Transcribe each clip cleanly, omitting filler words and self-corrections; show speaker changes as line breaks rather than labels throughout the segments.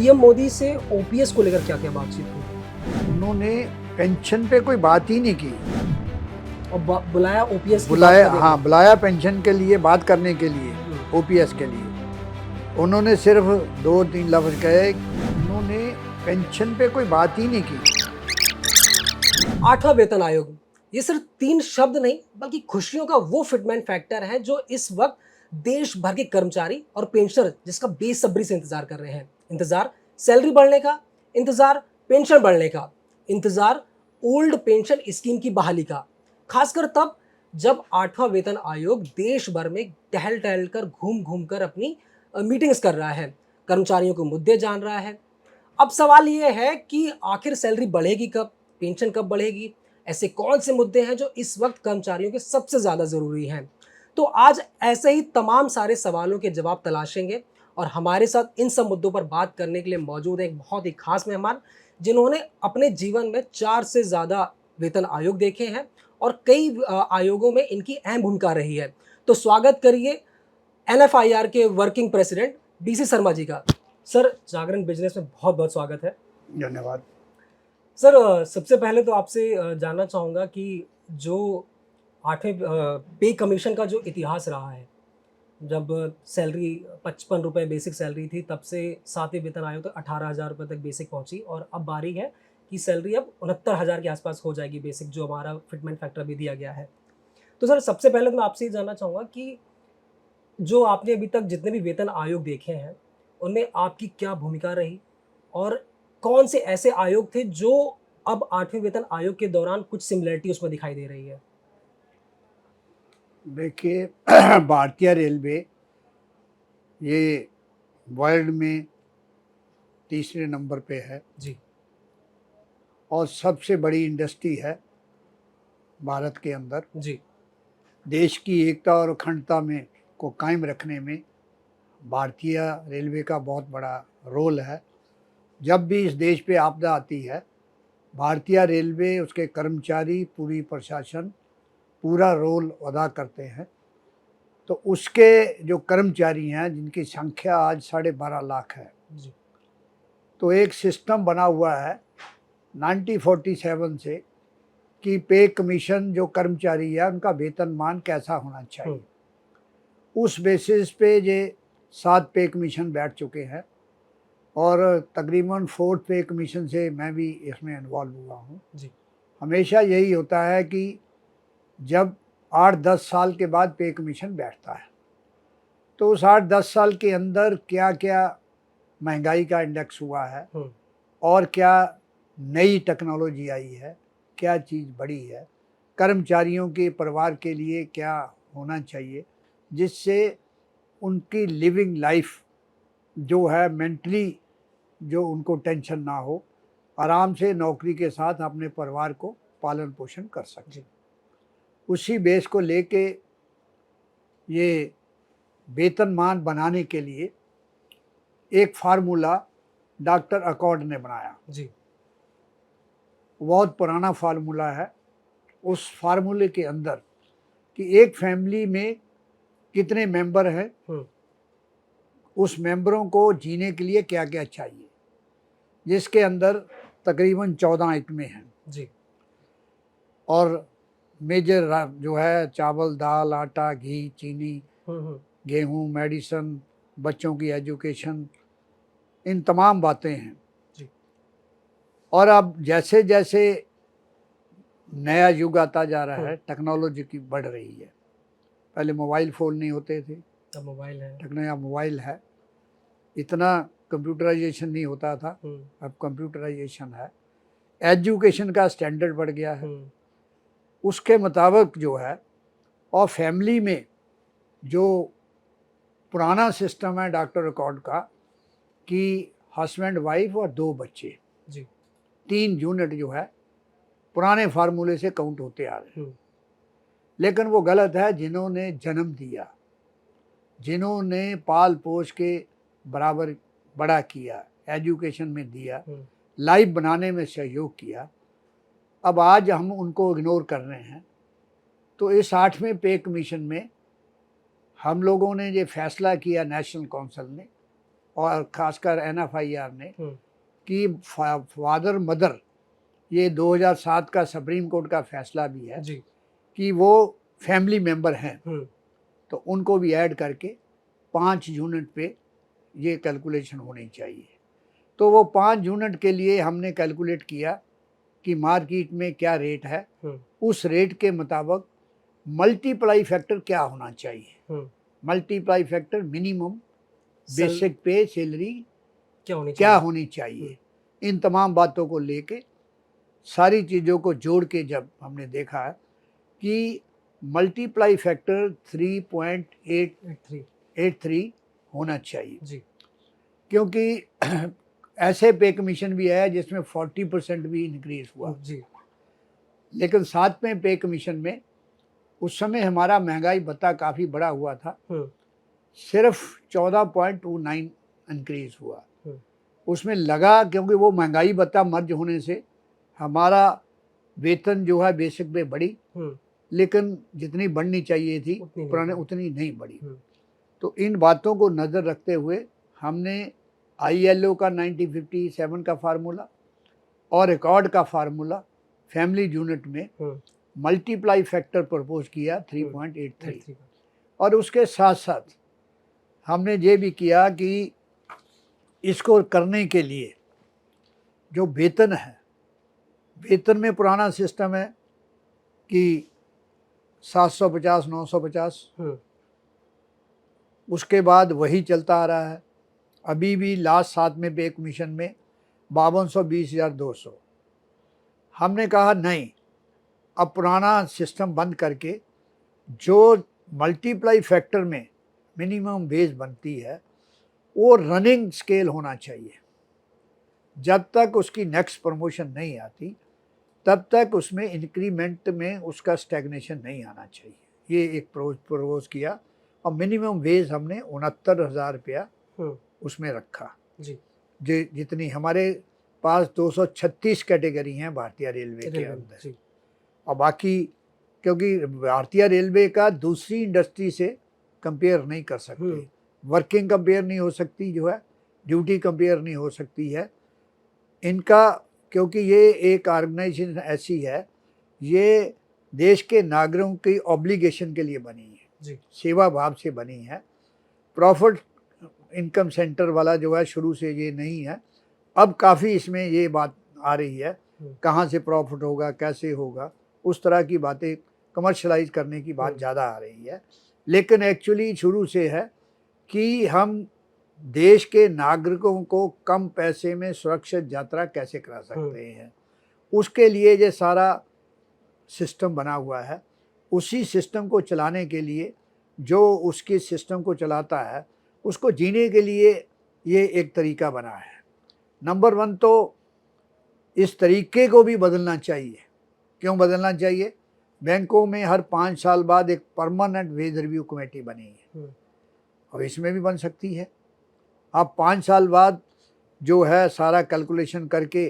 PM Modi से OPS को लेकर क्या क्या बातचीत हुई
उन्होंने पेंशन पे कोई बात ही नहीं की।
और बुलाया ओपीएस की बात
बुलाया,
करने
हाँ,
के
बुलाया पेंशन के लिए बात करने के लिए,
लिए।
ओपीएस के लिए। उन्होंने सिर्फ 2-3 लफ्ज कहे। उन्होंने पेंशन पे कोई बात ही नहीं की।
8वां वेतन आयोग, ये सिर्फ 3 शब्द नहीं बल्कि खुशियों का वो फिटमेंट फैक्टर है जो इस वक्त देश भर के कर्मचारी और पेंशनर जिसका बेसब्री से इंतजार कर रहे हैं। इंतजार सैलरी बढ़ने का, इंतजार पेंशन बढ़ने का, इंतजार ओल्ड पेंशन स्कीम की बहाली का। खासकर तब जब 8वां वेतन आयोग देश भर में टहल टहल कर घूम घूम कर अपनी मीटिंग्स कर रहा है, कर्मचारियों के मुद्दे जान रहा है। अब सवाल ये है कि आखिर सैलरी बढ़ेगी कब, पेंशन कब बढ़ेगी, ऐसे कौन से मुद्दे हैं जो इस वक्त कर्मचारियों के सबसे ज़्यादा ज़रूरी हैं। तो आज ऐसे ही तमाम सारे सवालों के जवाब तलाशेंगे और हमारे साथ इन सब मुद्दों पर बात करने के लिए मौजूद है एक बहुत ही खास मेहमान जिन्होंने अपने जीवन में 4 से ज़्यादा वेतन आयोग देखे हैं और कई आयोगों में इनकी अहम भूमिका रही है। तो स्वागत करिए एनएफआईआर के working president DC Sharma ji का। सर, जागरण बिजनेस में बहुत बहुत स्वागत है।
धन्यवाद।
सर, सबसे पहले तो आपसे जानना चाहूँगा कि जो 8वें पे कमीशन का जो इतिहास रहा है, जब सैलरी 55 रुपये बेसिक सैलरी थी तब से 7वें वेतन आयोग तक 18,000 रुपये तक बेसिक पहुंची और अब बारी है कि सैलरी अब 69,000 के आसपास हो जाएगी बेसिक, जो हमारा फिटमेंट फैक्टर भी दिया गया है। तो सर, सबसे पहले तो मैं आपसे ये जानना चाहूँगा कि जो आपने अभी तक जितने भी वेतन आयोग देखे हैं, उनमें आपकी क्या भूमिका रही और कौन से ऐसे आयोग थे जो अब 8वें वेतन आयोग के दौरान कुछ सिमिलरिटी उसमें दिखाई दे रही है?
देखिए, भारतीय रेलवे ये वर्ल्ड में तीसरे नंबर पे है
जी।
और सबसे बड़ी इंडस्ट्री है भारत के अंदर।
जी।
देश की एकता और अखंडता में को कायम रखने में भारतीय रेलवे का बहुत बड़ा रोल है। जब भी इस देश पे आपदा आती है, भारतीय रेलवे, उसके कर्मचारी, पूरी प्रशासन पूरा रोल अदा करते हैं। तो उसके जो कर्मचारी हैं जिनकी संख्या आज 12.5 लाख है,
जी।
तो एक सिस्टम बना हुआ है 1947 से कि पे कमीशन जो कर्मचारी है उनका वेतनमान कैसा होना चाहिए। उस बेसिस पे ये 7 पे कमीशन बैठ चुके हैं और तकरीबन 4th पे कमीशन से मैं भी इसमें इन्वॉल्व हुआ हूँ।
जी।
हमेशा यही होता है कि जब 8-10 साल के बाद पे कमीशन बैठता है तो उस 8-10 साल के अंदर क्या क्या महंगाई का इंडेक्स हुआ है और क्या नई टेक्नोलॉजी आई है, क्या चीज़ बढ़ी है, कर्मचारियों के परिवार के लिए क्या होना चाहिए जिससे उनकी लिविंग लाइफ जो है मेंटली जो उनको टेंशन ना हो, आराम से नौकरी के साथ अपने परिवार को पालन पोषण कर सकें। उसी बेस को लेके ये वेतनमान बनाने के लिए एक फार्मूला डॉक्टर अकॉर्ड ने बनाया।
जी।
बहुत पुराना फार्मूला है। उस फार्मूले के अंदर कि एक फैमिली में कितने मेंबर हैं, उस मेंबरों को जीने के लिए क्या क्या चाहिए, जिसके अंदर तकरीबन 14 आइटमें हैं।
जी।
और मेजर जो है चावल, दाल, आटा, घी, चीनी, गेहूँ, मेडिसन, बच्चों की एजुकेशन, इन तमाम बातें हैं।
जी।
और अब जैसे जैसे नया युग आता जा रहा है, टेक्नोलॉजी की बढ़ रही है। पहले मोबाइल फ़ोन नहीं होते थे,
अब मोबाइल है।
नया मोबाइल है। इतना कंप्यूटराइजेशन नहीं होता था, अब कंप्यूटराइजेशन है। एजुकेशन का स्टैंडर्ड बढ़ गया है। उसके मुताबिक जो है, और फैमिली में जो पुराना सिस्टम है डॉक्टर रिकॉर्ड का कि हस्बैंड वाइफ और 2 बच्चे,
जी।
3 यूनिट जो है पुराने फार्मूले से काउंट होते आ रहे हैं। लेकिन वो गलत है। जिन्होंने जन्म दिया, जिन्होंने पाल पोस के बराबर बड़ा किया, एजुकेशन में दिया, लाइफ बनाने में सहयोग किया, अब आज हम उनको इग्नोर कर रहे हैं। तो इस 8वें पे कमीशन में हम लोगों ने ये फैसला किया, नेशनल काउंसिल ने, और खासकर NFIR ने
हम्म,
कि फादर मदर, ये 2007 का सुप्रीम कोर्ट का फैसला भी है
जी।
कि वो फैमिली मेंबर हैं,
हम्म,
तो उनको भी ऐड करके 5 यूनिट पे ये कैलकुलेशन होनी चाहिए। तो वो 5 यूनिट के लिए हमने कैलकुलेट किया कि मार्केट में क्या रेट है,
हम्म,
उस रेट के मुताबिक मल्टीप्लाई फैक्टर क्या होना चाहिए।
हम्म,
मल्टीप्लाई फैक्टर मिनिमम
सल
बेसिक पे सैलरी
क्या होनी
क्या
चाहिए?
होनी चाहिए। इन तमाम बातों को लेके सारी चीज़ों को जोड़ के जब हमने देखा कि मल्टीप्लाई फैक्टर 3.883
83।
होना चाहिए,
जी।
क्योंकि ऐसे पे कमीशन भी है जिसमें 40% भी इंक्रीज हुआ।
जी।
लेकिन साथ में पे कमीशन में उस समय हमारा महंगाई भत्ता काफ़ी बड़ा हुआ था,
हम्म,
सिर्फ 14.29 इंक्रीज हुआ।
हम्म,
उसमें लगा क्योंकि वो महंगाई भत्ता मर्ज होने से हमारा वेतन जो है बेसिक पे बढ़ी,
हम्म,
लेकिन जितनी बढ़नी चाहिए थी
उतनी नहीं
पुराने
बढ़ी।
उतनी नहीं बढ़ी।
हम्म,
तो इन बातों को नज़र रखते हुए हमने ILO का 1957 का फार्मूला और रिकॉर्ड का फार्मूला फैमिली यूनिट में
हम्म,
मल्टीप्लाई फैक्टर प्रपोज किया 3.83।
83 का।
और उसके साथ साथ हमने ये भी किया कि इसको करने के लिए जो वेतन है, वेतन में पुराना सिस्टम है कि 750 950,
हम्म,
उसके बाद वही चलता आ रहा है। अभी भी लास्ट 7 में पे कमीशन में 5200 20,200। हमने कहा नहीं, अब पुराना सिस्टम बंद करके जो मल्टीप्लाई फैक्टर में मिनिमम वेज बनती है वो रनिंग स्केल होना चाहिए। जब तक उसकी नेक्स्ट प्रमोशन नहीं आती तब तक उसमें इंक्रीमेंट में उसका स्टैग्नेशन नहीं आना चाहिए। ये एक प्रपोज किया और मिनिमम वेज हमने 69,000 रुपया
हम्म,
उसमें रखा।
जी।
जितनी हमारे पास 236 कैटेगरी हैं भारतीय रेलवे के
रेलवे में,
अंदर,
जी।
और बाकी क्योंकि भारतीय रेलवे का दूसरी इंडस्ट्री से कंपेयर नहीं कर सकते, वर्किंग कंपेयर नहीं हो सकती जो है, ड्यूटी कंपेयर नहीं हो सकती है इनका, क्योंकि ये एक ऑर्गेनाइजेशन ऐसी है, ये देश के नागरिकों की ऑब्लिगेशन के लिए बनी है,
जी।
सेवा भाव से बनी है। प्रॉफिट इनकम सेंटर वाला जो है शुरू से ये नहीं है। अब काफ़ी इसमें ये बात आ रही है कहाँ से प्रॉफिट होगा, कैसे होगा, उस तरह की बातें कमर्शलाइज करने की बात ज़्यादा आ रही है। लेकिन एक्चुअली शुरू से है कि हम देश के नागरिकों को कम पैसे में सुरक्षित यात्रा कैसे करा सकते हैं, उसके लिए ये सारा सिस्टम बना हुआ है। उसी सिस्टम को चलाने के लिए जो उसके सिस्टम को चलाता है उसको जीने के लिए ये एक तरीका बना है। नंबर 1 तो इस तरीके को भी बदलना चाहिए। क्यों बदलना चाहिए? बैंकों में हर 5 साल बाद एक परमानेंट वेज रिव्यू कमेटी बनी है, और इसमें भी बन सकती है। आप 5 साल बाद जो है सारा कैलकुलेशन करके,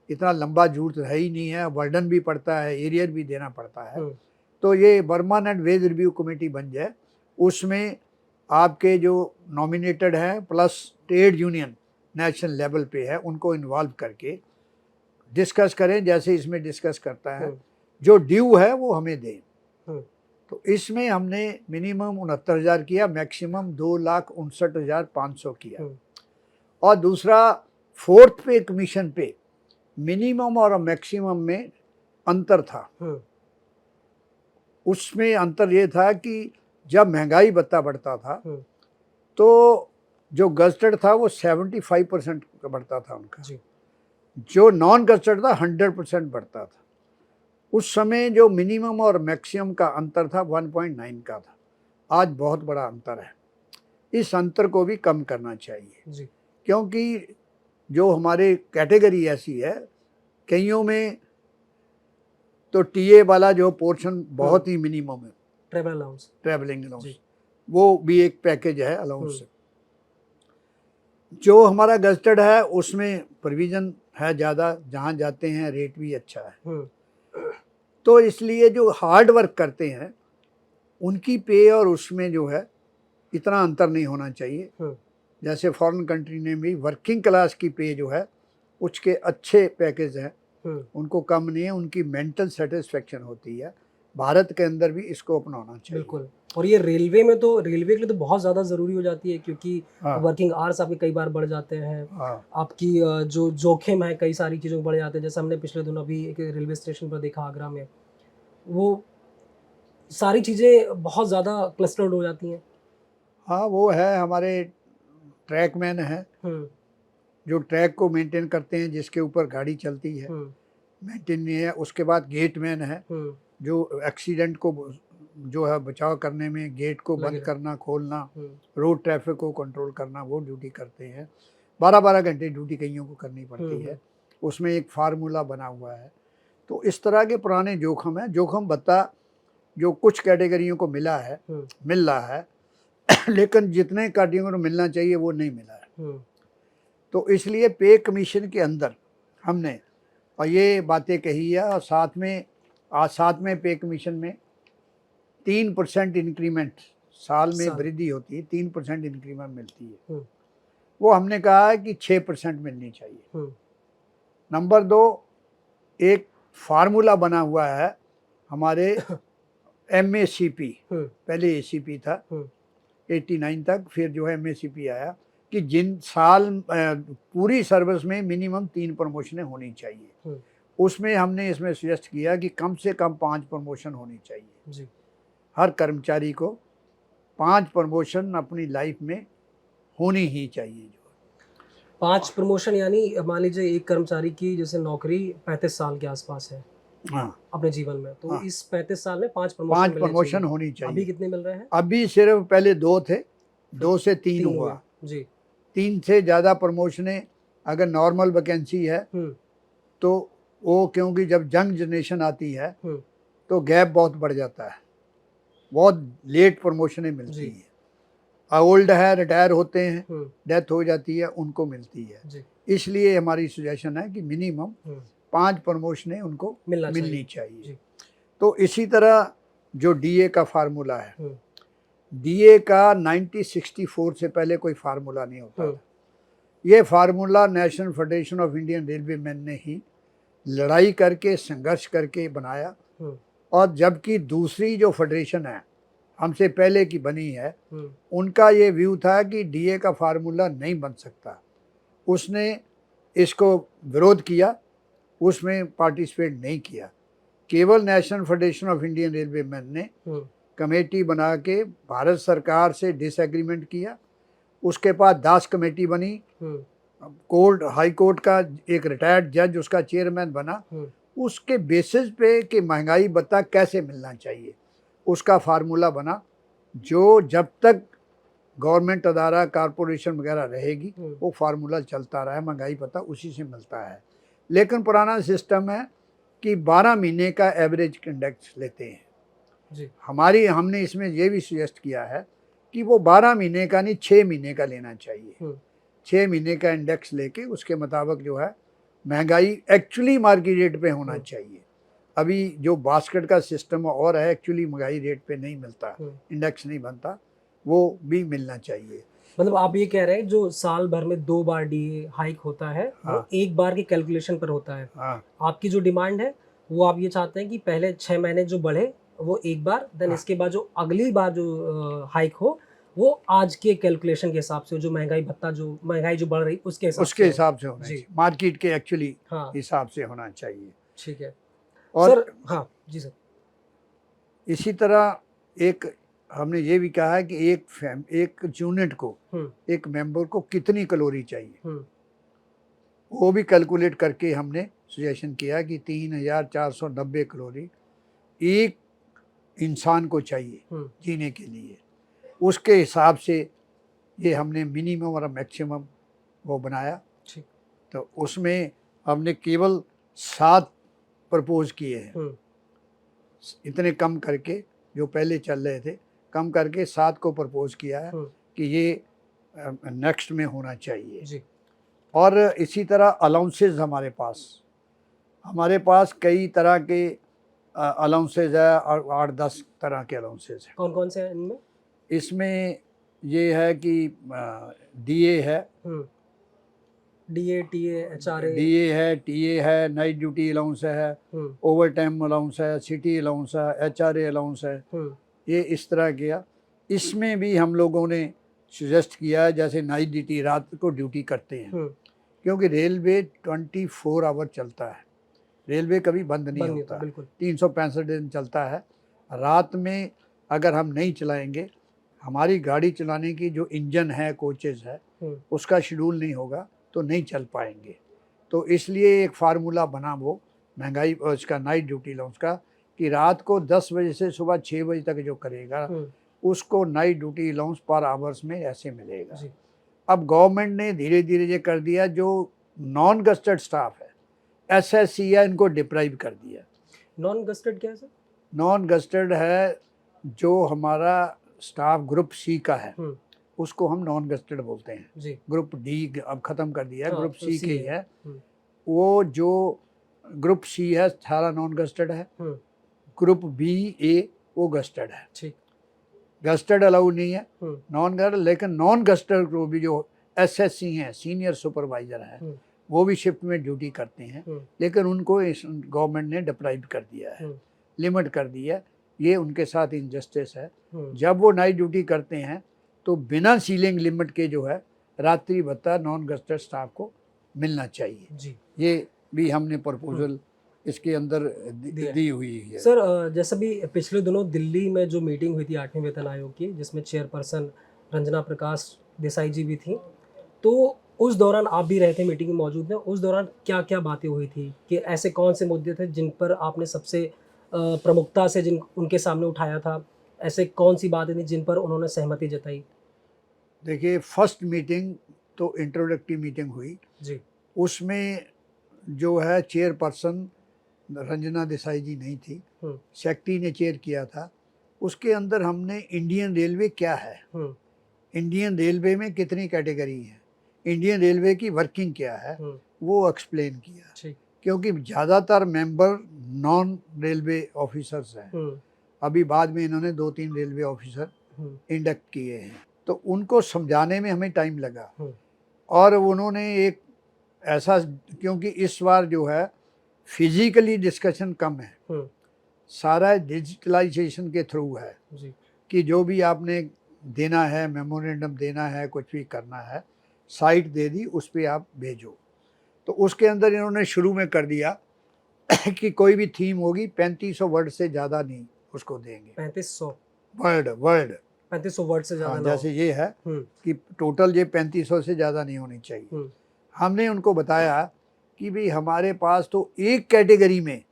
इतना लंबा झूठ है ही नहीं है, बर्डन भी पड़ता है, एरियर भी देना पड़ता है, तो ये परमानेंट वेज रिव्यू कमेटी बन जाए। उसमें आपके जो नॉमिनेटेड हैं plus trade union national level पे है उनको इन्वॉल्व करके डिस्कस करें, जैसे इसमें डिस्कस करता है, जो ड्यू है वो हमें दें। तो इसमें हमने मिनिमम 69,000 किया, मैक्सिमम 2,59,500 किया। और दूसरा, 4th पे कमीशन पे मिनिमम और मैक्सिमम में अंतर था। उसमें अंतर ये था कि जब महंगाई भत्ता बढ़ता था तो जो गजटेड था वो 75% का बढ़ता था उनका, जो नॉन गजटेड था 100% बढ़ता था। उस समय जो मिनिमम और मैक्सिमम का अंतर था 1.9 का था, आज बहुत बड़ा अंतर है। इस अंतर को भी कम करना चाहिए, क्योंकि जो हमारे कैटेगरी ऐसी है, कईयों में तो टीए वाला जो पोर्शन बहुत ही मिनिमम है, ट्रैवलिंग अलाउंस, वो भी एक पैकेज है अलाउंस से। जो हमारा गजटेड है उसमें प्रोविज़न है ज़्यादा, जहाँ जाते हैं रेट भी अच्छा है। तो इसलिए जो हार्ड वर्क करते हैं उनकी पे और उसमें जो है इतना अंतर नहीं होना चाहिए। जैसे फॉरेन कंट्री ने भी वर्किंग क्लास की पे जो है उसके अच्छे पैकेज हैं, उनको कम नहीं है, उनकी मेंटल सेटिस्फेक्शन होती है। भारत के अंदर भी इसको अपनाना चाहिए।
बिल्कुल। और ये रेलवे में तो रेलवे के लिए तो बहुत ज़्यादा ज़रूरी हो जाती है, क्योंकि
हाँ
वर्किंग आवर्स आपके कई बार बढ़ जाते हैं।
हाँ
आपकी जो जोखिम है कई सारी चीज़ों में बढ़ जाते हैं। जैसे हमने पिछले दिनों अभी एक रेलवे स्टेशन पर देखा आगरा में, वो सारी चीज़ें बहुत ज़्यादा क्लस्टर्ड हो जाती हैं।
हाँ, वो है हमारे ट्रैकमैन हैं
हुँ,
जो ट्रैक को मेंटेन करते हैं, जिसके ऊपर गाड़ी चलती है,
हुँ,
मेंटेन नहीं है। उसके बाद गेटमैन है
हुँ,
जो एक्सीडेंट को जो है बचाव करने में गेट को
लगे
बंद
रहे।
करना खोलना,
हुँ,
रोड ट्रैफिक को कंट्रोल करना, वो ड्यूटी करते हैं। 12-12 घंटे ड्यूटी कईयों को करनी
हुँ,
पड़ती
हुँ,
है। उसमें एक फार्मूला बना हुआ है। तो इस तरह के पुराने जोखिम हैं। जोखिम भत्ता जो कुछ कैटेगरियों को मिला है,
हुँ,
मिल रहा है लेकिन जितने कैटेगरियों को मिलना चाहिए वो नहीं मिला है।
हुँ,
तो इसलिए पे कमीशन के अंदर हमने और ये बातें कही है, और साथ में आज साथ में पे कमीशन में 3% इंक्रीमेंट साल में
साल।
वृद्धि होती है, 3% इंक्रीमेंट मिलती है।
हुँ,
वो हमने कहा है कि 6% मिलनी चाहिए।
हुँ,
नंबर 2, एक फार्मूला बना हुआ है हमारे एमएसीपी,
हुँ,
पहले एसीपी था
हुँ,
89 तक, फिर जो है एमएसीपी आया कि जिन साल पूरी सर्विस में मिनिमम 3 प्रमोशनें होनी चाहिए।
हुँ,
उसमें हमने इसमें सजेस्ट किया कि कम से कम 5 प्रमोशन होनी चाहिए।
जी।
हर कर्मचारी को 5 प्रमोशन अपनी लाइफ में होनी ही चाहिए।
5 प्रमोशन, यानी मान लीजिए एक कर्मचारी की जैसे नौकरी 35 साल के आसपास है
हाँ
अपने जीवन में, तो
हाँ,
इस 35 साल में 5 प्रमोशन
5
मिलने चाहिए।
प्रमोशन होनी
अभी
चाहिए।
कितने मिल रहे हैं?
अभी सिर्फ पहले 2 थे, 2 से 3
3
हुआ।
हुए। जी।
3 से ज़्यादा प्रमोशनें अगर नॉर्मल वैकेंसी है
हुँ,
तो वो, क्योंकि जब यंग जनरेशन आती है
हुँ,
तो गैप बहुत बढ़ जाता है, बहुत लेट प्रमोशनें मिलती
जी।
हैं। ओल्ड है, रिटायर होते हैं,
हुँ,
डेथ हो जाती है, उनको मिलती है।
जी।
इसलिए हमारी सजेशन है कि मिनिमम
हुँ,
5 प्रमोशनें उनको
मिलना
मिलनी
चाहिए।
चाहिए।
जी।
तो इसी तरह जो डीए का फार्मूला है,
हुँ,
डीए का 1964 से पहले कोई फार्मूला नहीं होता
हुँ,
था। ये formula national Federation of Indian railway man ने ही लड़ाई करके संघर्ष करके बनाया।
हुँ,
और जबकि दूसरी जो फेडरेशन है हमसे पहले की बनी है,
हुँ,
उनका ये व्यू था कि डीए का फार्मूला नहीं बन सकता। उसने इसको विरोध किया, उसमें पार्टिसिपेट नहीं किया। केवल national Federation of Indian railway man ने
हुँ,
कमेटी बना के भारत सरकार से डिसएग्रीमेंट किया। उसके बाद दास कमेटी बनी,
हुँ,
कोर्ट हाई कोर्ट का एक रिटायर्ड जज उसका चेयरमैन बना।
हुँ,
उसके बेसिस पे कि महंगाई भत्ता कैसे मिलना चाहिए, उसका फार्मूला बना, जो जब तक गवर्नमेंट अदारा कारपोरेशन वगैरह रहेगी
हुँ,
वो फार्मूला चलता रहा है, महंगाई भत्ता उसी से मिलता है। लेकिन पुराना सिस्टम है कि 12 महीने का एवरेज इंडेक्स लेते हैं।
जी।
हमने इसमें ये भी सजेस्ट किया है कि वो 12 महीने का नहीं, 6 महीने का लेना चाहिए।
हुँ,
6 महीने का इंडेक्स लेके उसके मुताबिक जो है महंगाई एक्चुअली मार्केट रेट पे होना
हुँ,
चाहिए। अभी जो बास्केट का सिस्टम और है, एक्चुअली महंगाई रेट पे नहीं मिलता,
हुँ।
इंडेक्स नहीं बनता, वो भी मिलना चाहिए।
मतलब आप ये कह रहे हैं जो साल भर में 2 बार डीए हाइक होता है, वो
हाँ
1 बार के कैलकुलेशन पर होता है।
हाँ
आपकी जो डिमांड है, वो आप ये चाहते हैं कि पहले 6 महीने जो बढ़े, वो एक बार, देन
हाँ,
इसके बाद जो अगली बार जो हाइक हो, वो आज के कैलकुलेशन के हिसाब से, जो महँगाई भत्ता जो महँगाई जो बढ़ रही, उसके हिसाब
उसके
से हो।
हिसाब से होना
जी,
चाहिए, मार्केट के एक्चुअली
हाँ,
हिसाब से होना चाहिए।
ठीक है।
और
सर हाँ, जी सर।
इसी तरह एक हमने ये भी कहा है कि एक यूनिट को,
हुँ,
एक मेंबर को कितनी कैलोरी चाहिए,
हुँ,
वो भी कैलकुलेट करके हमने सजेशन किया कि 3490 कैलोरी एक इंसान को चाहिए
हुँ,
जीने के लिए। उसके हिसाब से ये हमने मिनिमम और मैक्सिमम वो बनाया।
ठीक।
तो उसमें हमने केवल 7 प्रपोज किए हैं,
हुँ,
इतने कम करके, जो पहले चल रहे थे कम करके 7 को प्रपोज किया है
हुँ,
कि ये नेक्स्ट में होना चाहिए।
जी।
और इसी तरह अलाउंसेस हमारे पास कई तरह के अलाउंसेस है, और 8-10 तरह के अलाउंसेस हैं।
कौन-कौन से हैं इनमें?
इसमें ये है कि डीए है,
डीए, टीए, एचआरए।
डीए है, टीए है, नाइट ड्यूटी अलाउंस है, ओवर टाइम अलाउंस है, सिटी अलाउंस है, एचआरए अलाउंस है, ये इस तरह किया। इसमें भी हम लोगों ने सजेस्ट किया है जैसे नाइट ड्यूटी, रात को ड्यूटी करते हैं, क्योंकि रेलवे 24 आवर चलता है, रेलवे कभी बंद नहीं होता, 365 दिन चलता है। रात में अगर हम नहीं चलाएंगे, हमारी गाड़ी चलाने की जो इंजन है, कोचेस है, उसका शेड्यूल नहीं होगा तो नहीं चल पाएंगे। तो इसलिए एक फार्मूला बना वो महंगाई उसका नाइट ड्यूटी अलाउंस का, कि रात को 10 बजे से सुबह 6 बजे तक जो करेगा उसको नाइट ड्यूटी अलाउंस पर आवर्स में ऐसे मिलेगा। अब गवर्नमेंट ने धीरे धीरे ये कर दिया, जो नॉन गस्टेड स्टाफ है, एसएससी है, इनको डिप्राइव कर दिया।
नॉन गस्टेड क्या है सर?
नॉन गस्टेड है जो हमारा स्टाफ ग्रुप सी का है, उसको हम नॉन गस्टेड बोलते हैं जी। ग्रुप डी अब खत्म कर दिया है, ग्रुप सी के है। वो जो ग्रुप सी है सारा नॉन गस्टेड है, ग्रुप बी ए वो गस्टेड है, ठीक। गस्टेड अलाउ नहीं है, नॉन गस्टेड। लेकिन नॉन गस्टेड को भी जो एसएससी हैं, सीनियर सुपरवाइजर है, वो भी शिफ्ट में ड्यूटी करते हैं, लेकिन उनको गवर्नमेंट ने डिप्राइव कर दिया है, लिमिट कर दिया है। ये उनके साथ इनजस्टिस है। जब वो नाइट ड्यूटी करते हैं तो बिना सीलिंग लिमिट के जो है रात्रि भत्ता नॉन गस्टेड स्टाफ को मिलना चाहिए जी। ये भी हमने प्रपोजल इसके अंदर दी हुई है।
सर जैसे भी पिछले दिनों दिल्ली में जो मीटिंग हुई थी 8वें वेतन आयोग की, जिसमें चेयरपर्सन रंजना प्रकाश देसाई जी भी थी, तो उस दौरान आप भी रहे थे, मीटिंग में मौजूद थे। उस दौरान क्या क्या बातें हुई थी कि ऐसे कौन से मुद्दे थे जिन पर आपने सबसे प्रमुखता से जिन उनके सामने उठाया था, ऐसे कौन सी बातें थी जिन पर उन्होंने सहमति जताई?
देखिए, फर्स्ट मीटिंग तो इंट्रोडक्टरी मीटिंग हुई जी। उसमें जो है चेयरपर्सन रंजना देसाई जी नहीं थी, सेक्रेटरी ने चेयर किया था। उसके अंदर हमने इंडियन रेलवे क्या है, इंडियन रेलवे में कितनी कैटेगरी है, इंडियन रेलवे की वर्किंग क्या है, वो एक्सप्लेन किया। क्योंकि ज़्यादातर मेंबर नॉन रेलवे ऑफिसर्स हैं, अभी बाद में इन्होंने 2-3 रेलवे ऑफिसर इंडक्ट किए हैं, तो उनको समझाने में हमें टाइम लगा। और उन्होंने एक ऐसा, क्योंकि इस बार जो है फिजिकली डिस्कशन कम है, सारा डिजिटलाइजेशन के थ्रू है जी। कि जो भी आपने देना है, मेमोरेंडम देना है, कुछ भी करना है, साइट दे दी, उस पर आप भेजो। तो उसके अंदर इन्होंने शुरू में कर दिया कि कोई भी थीम होगी 3500 वर्ड से ज़्यादा नहीं उसको देंगे।
3500
वर्ड
3500 वर्ड से ज़्यादा।
जैसे ये है कि टोटल ये 3500 से ज़्यादा नहीं होनी चाहिए। हमने उनको बताया कि भाई हमारे पास तो एक कैटेगरी में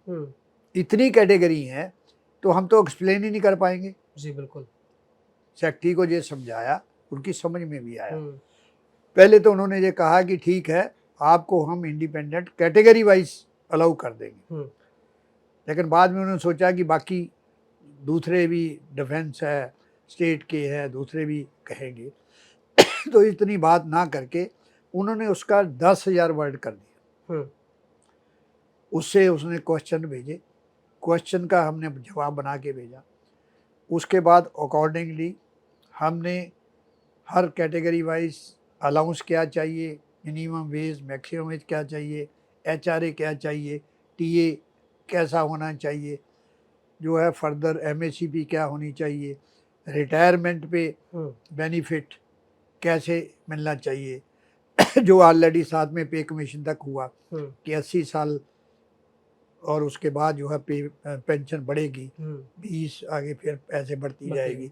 इतनी कैटेगरी हैं, तो हम तो एक्सप्लेन ही नहीं कर पाएंगे
जी। बिल्कुल,
सेक्रेटरी को ये समझाया, उनकी समझ में भी आया। पहले तो उन्होंने ये कहा कि ठीक है, आपको हम इंडिपेंडेंट कैटेगरी वाइज अलाउ कर देंगे, लेकिन बाद में उन्होंने सोचा कि बाकी दूसरे भी डिफेंस है, स्टेट के है, दूसरे भी कहेंगे तो इतनी बात ना करके उन्होंने उसका 10,000 वर्ड कर दिया। उससे उसने क्वेश्चन भेजे, क्वेश्चन का हमने जवाब बना के भेजा। उसके बाद अकॉर्डिंगली हमने हर कैटेगरी वाइज अलाउंस क्या चाहिए, मिनिमम वेज, मैक्सिमम वेज क्या चाहिए, एचआरए क्या चाहिए, टीए कैसा होना चाहिए, जो है फर्दर एमएससीपी क्या होनी चाहिए, रिटायरमेंट पे बेनिफिट कैसे मिलना चाहिए जो ऑलरेडी साथ में पे कमीशन तक हुआ कि 80 साल और उसके बाद जो है पे पेंशन बढ़ेगी, 20 आगे फिर ऐसे बढ़ती जाएगी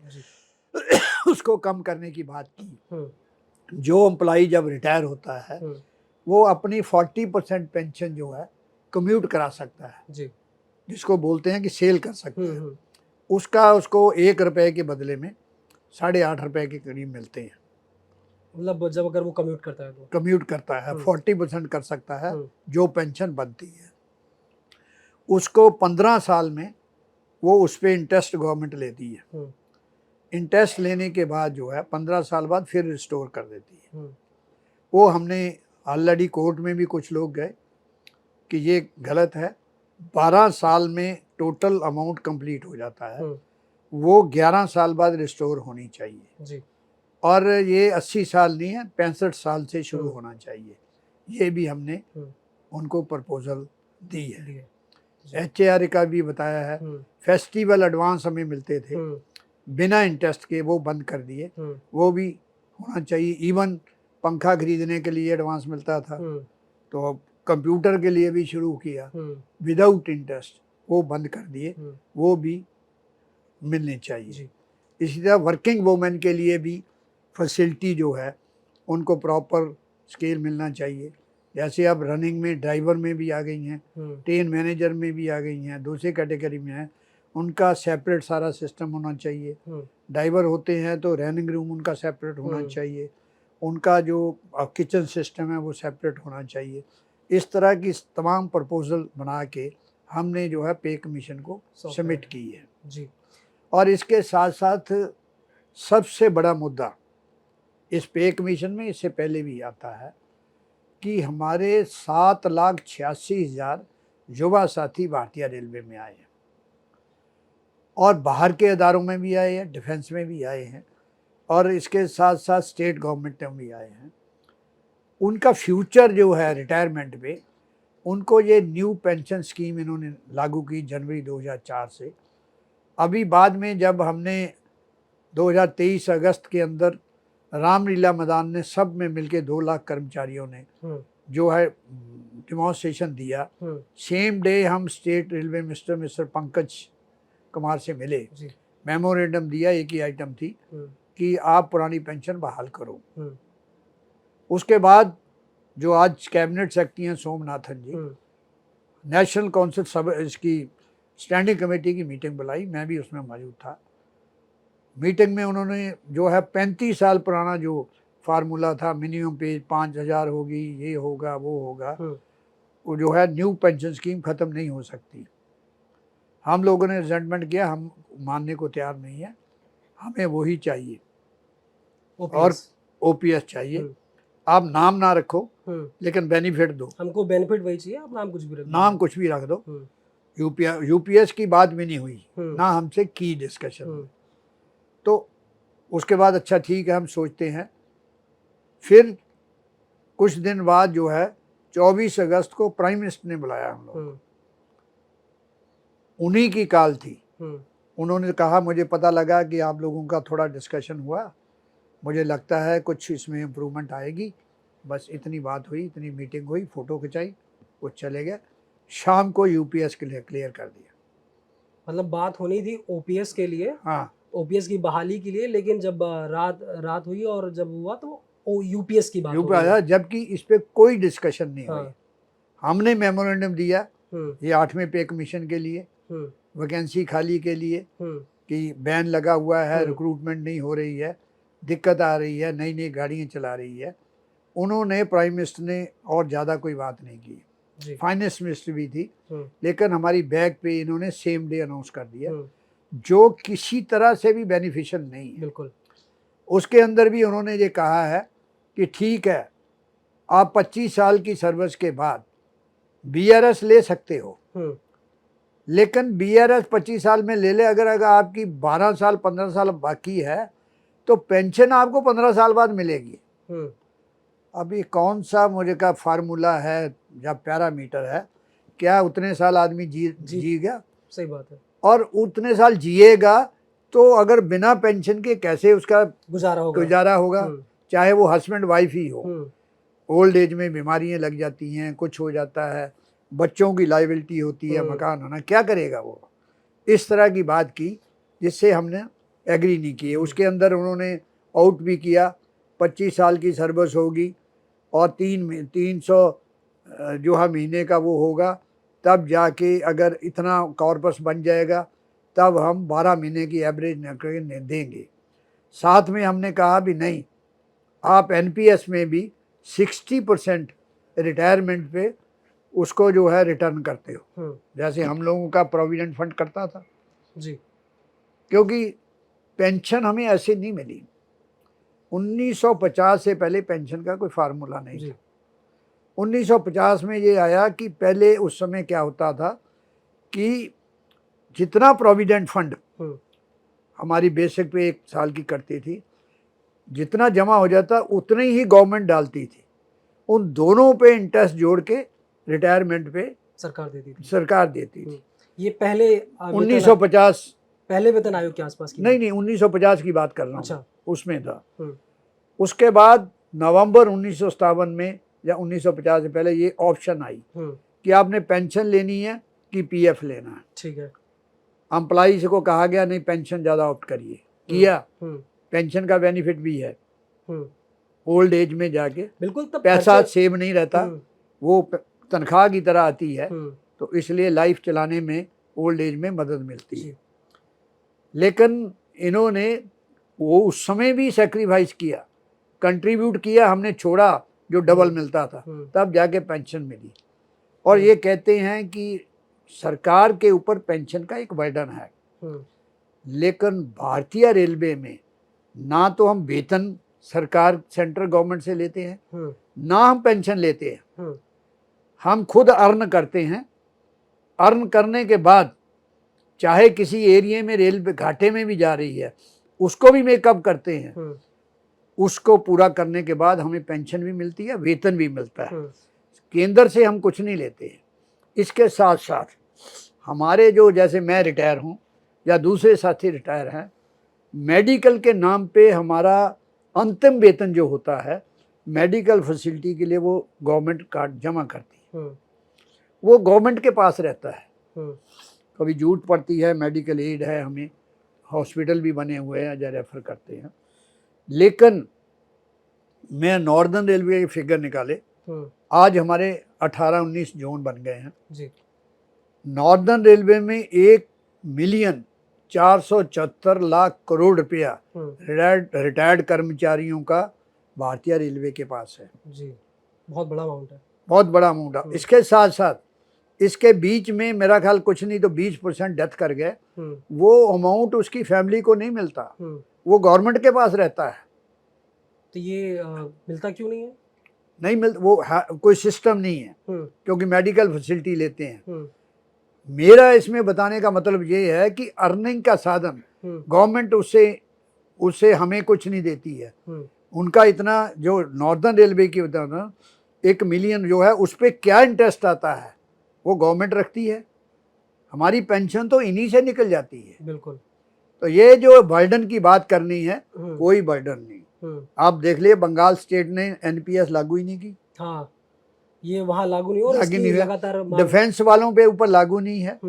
उसको कम करने की बात की। जो एम्प्लॉई जब रिटायर होता है वो अपनी 40% पेंशन जो है कम्यूट करा सकता है जी, जिसको बोलते हैं कि सेल कर सकते हैं। उसका उसको 1 रुपए के बदले में 8.5 रुपए के करीब मिलते हैं।
मतलब जब अगर वो कम्यूट करता है, तो
कम्यूट करता है 40% कर सकता है जो पेंशन बनती है। उसको 15 साल में वो उस पर इंटरेस्ट गवर्नमेंट लेती है। इंटरेस्ट लेने के बाद जो है 15 साल बाद फिर रिस्टोर कर देती है। वो हमने ऑलरेडी कोर्ट में भी कुछ लोग गए कि ये गलत है। 12 साल में टोटल अमाउंट कंप्लीट हो जाता है, वो 11 साल बाद रिस्टोर होनी चाहिए जी। और ये 80 साल नहीं है, 65 साल से शुरू
हम्म।
होना चाहिए। ये भी हमने
हम्म।
उनको प्रपोजल दी है।
जी।
HAR का भी बताया है।
हम्म।
फेस्टिवल एडवांस हमें मिलते थे
हम्म।
बिना इंटरेस्ट के, वो बंद कर दिए,
हम्म।
वो भी होना चाहिए। इवन पंखा खरीदने के लिए एडवांस मिलता था,
हम्म।
तो अब कंप्यूटर के लिए भी शुरू किया
हम्म।
विदाउट इंटरेस्ट, वो बंद कर दिए,
हम्म।
वो भी मिलनी चाहिए।
जी।
इसी तरह वर्किंग वुमेन के लिए भी फैसिलिटी जो है उनको प्रॉपर स्केल मिलना चाहिए। जैसे अब रनिंग में ड्राइवर में भी आ गई हैं,
हम्म।
ट्रेन मैनेजर में भी आ गई हैं, दूसरे कैटेगरी में है, उनका सेपरेट सारा सिस्टम होना चाहिए।
हम्म।
ड्राइवर होते हैं तो रनिंग रूम उनका सेपरेट होना चाहिए, उनका जो किचन सिस्टम है वो सेपरेट होना चाहिए। इस तरह की तमाम प्रपोजल बना के हमने जो है पे कमीशन को
सौंपा
सबमिट
है।
की है।
जी।
और इसके साथ साथ सबसे बड़ा मुद्दा इस पे कमीशन में इससे पहले भी आता है कि हमारे 7,86,000 युवा साथी भारतीय रेलवे में आए हैं और बाहर के अदारों में भी आए हैं, डिफेंस में भी आए हैं, और इसके साथ साथ स्टेट गवर्नमेंट में भी आए हैं। उनका फ्यूचर जो है रिटायरमेंट पे, उनको ये न्यू पेंशन स्कीम इन्होंने लागू की जनवरी 2004 से। अभी बाद में जब हमने 2023 अगस्त के अंदर रामलीला मैदान ने सब में मिलके 2 लाख कर्मचारियों ने जो है डिमॉन्स्ट्रेशन दिया, सेम डे हम state railway minister mister Pankaj Kumar से मिले, मेमोरेंडम दिया, एक ही आइटम थी कि आप पुरानी पेंशन बहाल करो। उसके बाद जो आज कैबिनेट सेक्रेटरी हैं सोमनाथन जी, नेशनल काउंसिल सब इसकी स्टैंडिंग कमेटी की मीटिंग बुलाई, मैं भी उसमें मौजूद था। मीटिंग में उन्होंने जो है 35 साल पुराना जो फार्मूला था, मिनिमम पेज 5,000 होगी, ये होगा वो होगा, वो जो है न्यू पेंशन स्कीम ख़त्म नहीं हो सकती। हम लोगों ने रिजेंटमेंट किया, हम मानने को तैयार नहीं है, हमें वही चाहिए और OPS चाहिए। आप नाम ना रखो लेकिन बेनिफिट दो,
हमको बेनिफिट वही चाहिए, आप नाम कुछ भी रख दो,
नाम कुछ भी रख दो। UPS की बात भी नहीं हुई ना हमसे की डिस्कशन। तो उसके बाद अच्छा ठीक है, हम सोचते हैं। फिर कुछ दिन बाद जो है 24 अगस्त को प्राइम मिनिस्टर ने बुलाया हम लोग, उन्हीं की कॉल थी। उन्होंने कहा मुझे पता लगा कि आप लोगों का थोड़ा डिस्कशन हुआ, मुझे लगता है कुछ इसमें इम्प्रूवमेंट आएगी। बस इतनी बात हुई, इतनी मीटिंग हुई, फ़ोटो खिंचाई, वो चले गए। शाम को UPS के लिए क्लियर कर दिया।
मतलब बात होनी थी OPS के लिए,
हाँ,
OPS की बहाली के लिए, लेकिन जब रात हुई और जब हुआ तो UPS की बात हो
UPS आया, जबकि इस पर कोई डिस्कशन नहीं हुई।
हाँ।
हमने मेमोरेंडम दिया ये 8वें पे कमीशन के लिए, वैकेंसी खाली के लिए, कि बैन लगा हुआ है, रिक्रूटमेंट नहीं हो रही है, दिक्कत आ रही है, नई नई गाड़ियाँ चला रही है। उन्होंने प्राइम मिनिस्टर ने और ज़्यादा कोई बात नहीं की, फाइनेंस मिनिस्टर भी थी, लेकिन हमारी बैग पे इन्होंने सेम डे अनाउंस कर दिया, जो किसी तरह से भी बेनिफिशियल नहीं है।
बिल्कुल।
उसके अंदर भी उन्होंने ये कहा है कि ठीक है, आप 25 साल की सर्विस के बाद BRS ले सकते हो, लेकिन BRS 25 साल में ले ले, अगर आपकी 12 साल 15 साल बाकी है तो पेंशन आपको 15 साल बाद मिलेगी। अभी कौन सा मुझे का फार्मूला है या पैरामीटर है, क्या उतने साल आदमी जिएगा?
सही बात है।
और उतने साल जिएगा तो अगर बिना पेंशन के कैसे उसका गुजारा होगा? चाहे वो हस्बैंड वाइफ ही हो। ओल्ड एज में बीमारियां लग जाती हैं, कुछ हो जाता है, बच्चों की लाइबिलिटी होती है, मकान होना, क्या करेगा वो? इस तरह की बात की जिससे हमने एग्री नहीं किए। उसके अंदर उन्होंने आउट भी किया, 25 साल की सर्विस होगी और 300 जो है महीने का वो होगा, तब जाके अगर इतना कॉर्पस बन जाएगा तब हम 12 महीने की एवरेज देंगे। साथ में हमने कहा भी नहीं, आप NPS में भी 60% रिटायरमेंट पे उसको जो है रिटर्न करते हो, जैसे हम लोगों का प्रोविडेंट फंड करता था जी। क्योंकि पेंशन हमें ऐसे नहीं मिली, 1950 से पहले पेंशन का कोई फार्मूला नहीं था। 1950 में ये आया कि पहले उस समय क्या होता था कि जितना प्रोविडेंट फंड हमारी बेसिक पे 1 साल की करती थी, जितना जमा हो जाता उतनी ही गवर्नमेंट डालती थी। उन दोनों पे इंटरेस्ट जोड़ के रिटायरमेंट पे
सरकार देती थी।
सरकार देती थी।
ये पहले वेतन
1950
पहले वेतन आयोग के आसपास की
नहीं 1950 की बात कर रहा हूँ।
अच्छा।
उसमें था।
हम्म,
उसके बाद नवंबर 1957 में या 1950 से पहले ये ऑप्शन आई कि आपने पेंशन लेनी है कि पीएफ लेना है।
ठीक है।
एम्प्लॉइज को कहा गया नहीं पेंशन ज़्यादा ऑप्ट करिए, किया।
हम्म,
पेंशन का बेनिफिट भी है,
हम्म,
ओल्ड एज में जाके
बिल्कुल। तब
पैसा
खर्चे-
सेव नहीं रहता, वो तनख्वाह की तरह आती है, तो इसलिए लाइफ चलाने में ओल्ड एज में मदद मिलती है। लेकिन इन्होंने वो उस समय भी सेक्रीफाइस किया, कंट्रीब्यूट किया, हमने छोड़ा जो डबल मिलता था, तब जाके पेंशन मिली। और ये कहते हैं कि सरकार के ऊपर पेंशन का एक बर्डन है, लेकिन भारतीय रेलवे में ना तो हम वेतन सरकार सेंट्रल गवर्नमेंट से लेते हैं, ना हम पेंशन लेते हैं। हम खुद अर्न करते हैं। अर्न करने के बाद चाहे किसी एरिया में रेलवे घाटे में भी जा रही है, उसको भी मेकअप करते हैं। उसको पूरा करने के बाद हमें पेंशन भी मिलती है, वेतन भी मिलता है। केंद्र से हम कुछ नहीं लेते हैं। इसके साथ साथ हमारे जो, जैसे मैं रिटायर हूँ या दूसरे साथी रिटायर हैं, मेडिकल के नाम पे हमारा अंतिम वेतन जो होता है मेडिकल फैसिलिटी के लिए, वो गवर्नमेंट कार्ड जमा करती है, वो गवर्नमेंट के पास रहता है। कभी जरूरत पड़ती है, मेडिकल एड है, हमें हॉस्पिटल भी बने हुए हैं या रेफर करते हैं। लेकिन मैं नॉर्दर्न रेलवे के फिगर निकाले, आज हमारे 18-19 जोन बन गए हैं जी। नॉर्दर्न रेलवे में 1,474,00,000 करोड़ रुपया रिटायर्ड कर्मचारियों का भारतीय रेलवे के पास है
जी। बहुत बड़ा अमाउंट है, बहुत
बड़ा अमाउंट है। इसके साथ साथ इसके बीच में मेरा ख्याल कुछ नहीं तो 20% डेथ कर गए, वो अमाउंट उसकी फैमिली को नहीं मिलता, वो गवर्नमेंट के पास रहता है।
तो ये मिलता क्यों नहीं है?
नहीं मिलता, वो कोई सिस्टम नहीं है, क्योंकि मेडिकल फैसिलिटी लेते हैं। मेरा इसमें बताने का मतलब ये है कि अर्निंग का साधन गवर्नमेंट उससे हमें कुछ नहीं देती है। उनका इतना जो नॉर्दर्न रेलवे की बताना 1 मिलियन जो है उस पर क्या इंटरेस्ट आता है वो गवर्नमेंट रखती है। हमारी पेंशन तो इन्हीं से निकल जाती है।
बिल्कुल।
तो ये जो बर्डन की बात करनी है, कोई बर्डन नहीं। आप देख लिए बंगाल स्टेट ने एनपीएस लागू ही नहीं की।
हाँ, ये वहाँ लागू नहीं हो रहा, इसकी लगातार
डिफेंस वालों पे ऊपर लागू नहीं है।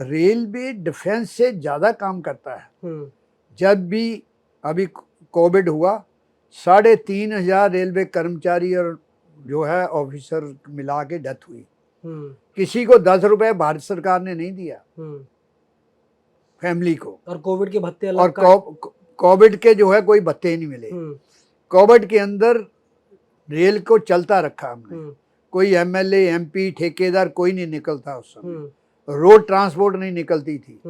रेलवे डिफेंस से ज़्यादा काम करता है। जब भी अभी कोविड हुआ, 3,500 रेलवे कर्मचारी और जो है ऑफिसर मिला के डेथ हुई। किसी को 10 रुपए भारत सरकार ने नहीं दिया फैमिली को। और
कोविड के भत्ते अलग,
और कोविड के जो है कोई भत्ते नहीं मिले। कोविड के अंदर रेल को चलता रखा हमने। कोई एमएलए एमपी ठेकेदार कोई नहीं निकलता उस समय, रोड ट्रांसपोर्ट नहीं निकलती थी।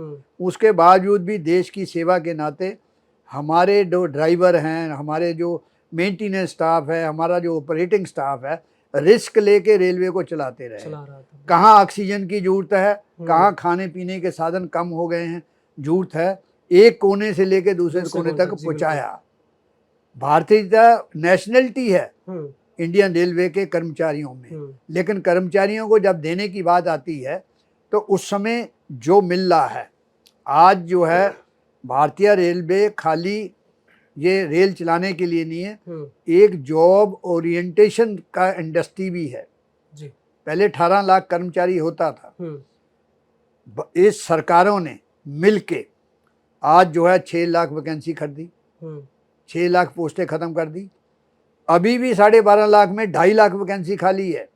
उसके बावजूद भी देश की सेवा के नाते हमारे जो ड्राइवर हैं, हमारे जो मेंटेनेंस स्टाफ है, हमारा जो ऑपरेटिंग स्टाफ है, रिस्क लेके रेलवे को चलाते रहे। कहाँ ऑक्सीजन की जरूरत है, कहाँ खाने पीने के साधन कम हो गए हैं, जरूरत है, एक कोने से लेके दूसरे कोने तक पहुँचाया। भारतीय नेशनलिटी है इंडियन रेलवे के कर्मचारियों में, लेकिन कर्मचारियों को जब देने की बात आती है तो उस समय जो मिल रहा है, आज जो है भारतीय रेलवे खाली ये रेल चलाने के लिए नहीं है, एक जॉब ओरिएंटेशन का इंडस्ट्री भी है जी। पहले 18 लाख कर्मचारी होता था, इस सरकारों ने मिलके आज जो है 6 लाख वैकेंसी कर दी, 6 लाख पोस्टें खत्म कर दी। अभी भी 12.5 लाख में 2.5 लाख वैकेंसी खाली है।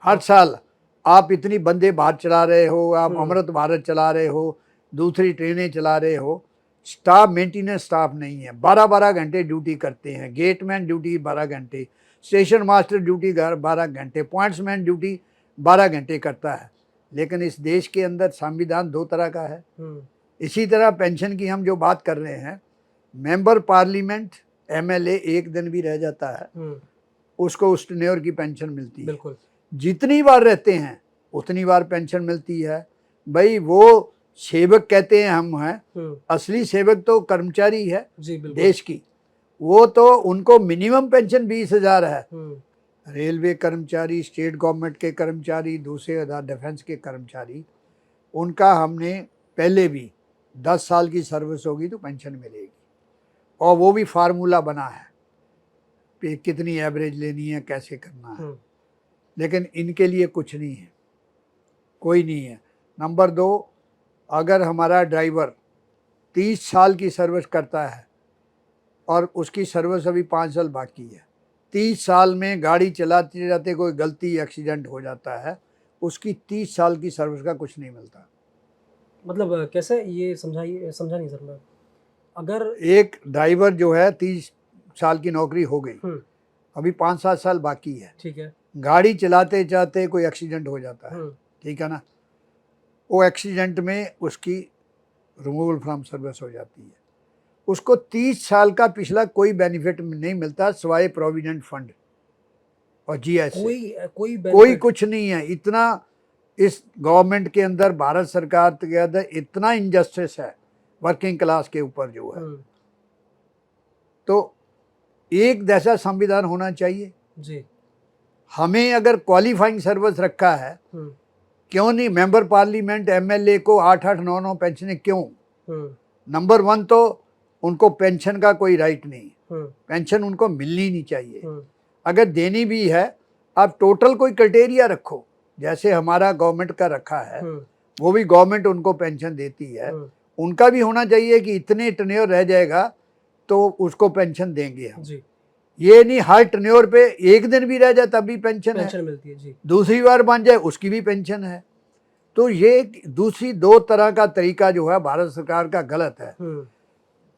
हर साल आप इतनी बंदे भारत चला रहे हो, आप अमृत भारत चला रहे हो, दूसरी ट्रेनें चला रहे हो, स्टाफ मेंटेनेंस स्टाफ नहीं है, 12-12 घंटे ड्यूटी करते हैं। गेटमैन ड्यूटी 12 घंटे, स्टेशन मास्टर ड्यूटी 12 घंटे, पॉइंट्समैन ड्यूटी 12 घंटे करता है। लेकिन इस देश के अंदर संविधान 2 तरह का है। इसी तरह पेंशन की हम जो बात कर रहे हैं, मेंबर पार्लियामेंट एमएलए 1 दिन भी रह जाता है, उसको उस टेन्योर की पेंशन मिलती है। बिल्कुल। जितनी बार रहते हैं उतनी बार पेंशन मिलती है। भाई वो सेवक कहते हैं हम हैं, असली सेवक तो कर्मचारी है देश की। वो तो उनको मिनिमम पेंशन 20,000 है।
हम्म।
रेलवे कर्मचारी, स्टेट गवर्नमेंट के कर्मचारी, दूसरे डिफेंस के कर्मचारी, उनका हमने पहले भी 10 साल की सर्विस होगी तो पेंशन मिलेगी, और वो भी फार्मूला बना है कि कितनी एवरेज लेनी है, कैसे करना है। लेकिन इनके लिए कुछ नहीं है, कोई नहीं है। नंबर 2, अगर हमारा ड्राइवर 30 साल की सर्विस करता है और उसकी सर्विस अभी 5 साल बाकी है, 30 साल में गाड़ी चलाते जाते कोई गलती एक्सीडेंट हो जाता है, उसकी 30 साल की सर्विस का कुछ नहीं मिलता।
मतलब कैसे, ये समझाइए, समझा नहीं सर मैं। अगर
एक ड्राइवर जो है 30 साल की नौकरी हो गई, अभी 5-7 साल बाकी है,
ठीक है,
गाड़ी चलाते जाते कोई एक्सीडेंट हो जाता है, ठीक है ना, वो एक्सीडेंट में उसकी रिमूवल फ्रॉम सर्विस हो जाती है, उसको 30 साल का पिछला कोई बेनिफिट नहीं मिलता सिवाय प्रोविडेंट फंड और जीएस से।
कोई
कोई कुछ नहीं है। इतना इस गवर्नमेंट के अंदर, भारत सरकार के अंदर इतना इनजस्टिस है वर्किंग क्लास के ऊपर जो है। तो एक जैसा संविधान होना चाहिए
जी।
हमें अगर क्वालिफाइंग सर्विस रखा है, क्यों नहीं मेंबर पार्लियामेंट एमएलए को 8-8, 9-9 पेंशन क्यों? नंबर 1 तो उनको पेंशन का कोई राइट नहीं, पेंशन उनको मिलनी नहीं चाहिए। अगर देनी भी है, आप टोटल कोई क्राइटेरिया रखो, जैसे हमारा गवर्नमेंट का रखा है, वो भी गवर्नमेंट उनको पेंशन देती है, उनका भी होना चाहिए कि इतने टर्न्योर रह जाएगा तो उसको पेंशन देंगे हम जी। ये नहीं हर टर्न्योर पे एक दिन भी रह जाए तब भी पेंशन
मिलती है जी।
दूसरी बार बन जाए उसकी भी पेंशन है। तो ये दूसरी 2 तरह का तरीका जो है भारत सरकार का गलत है।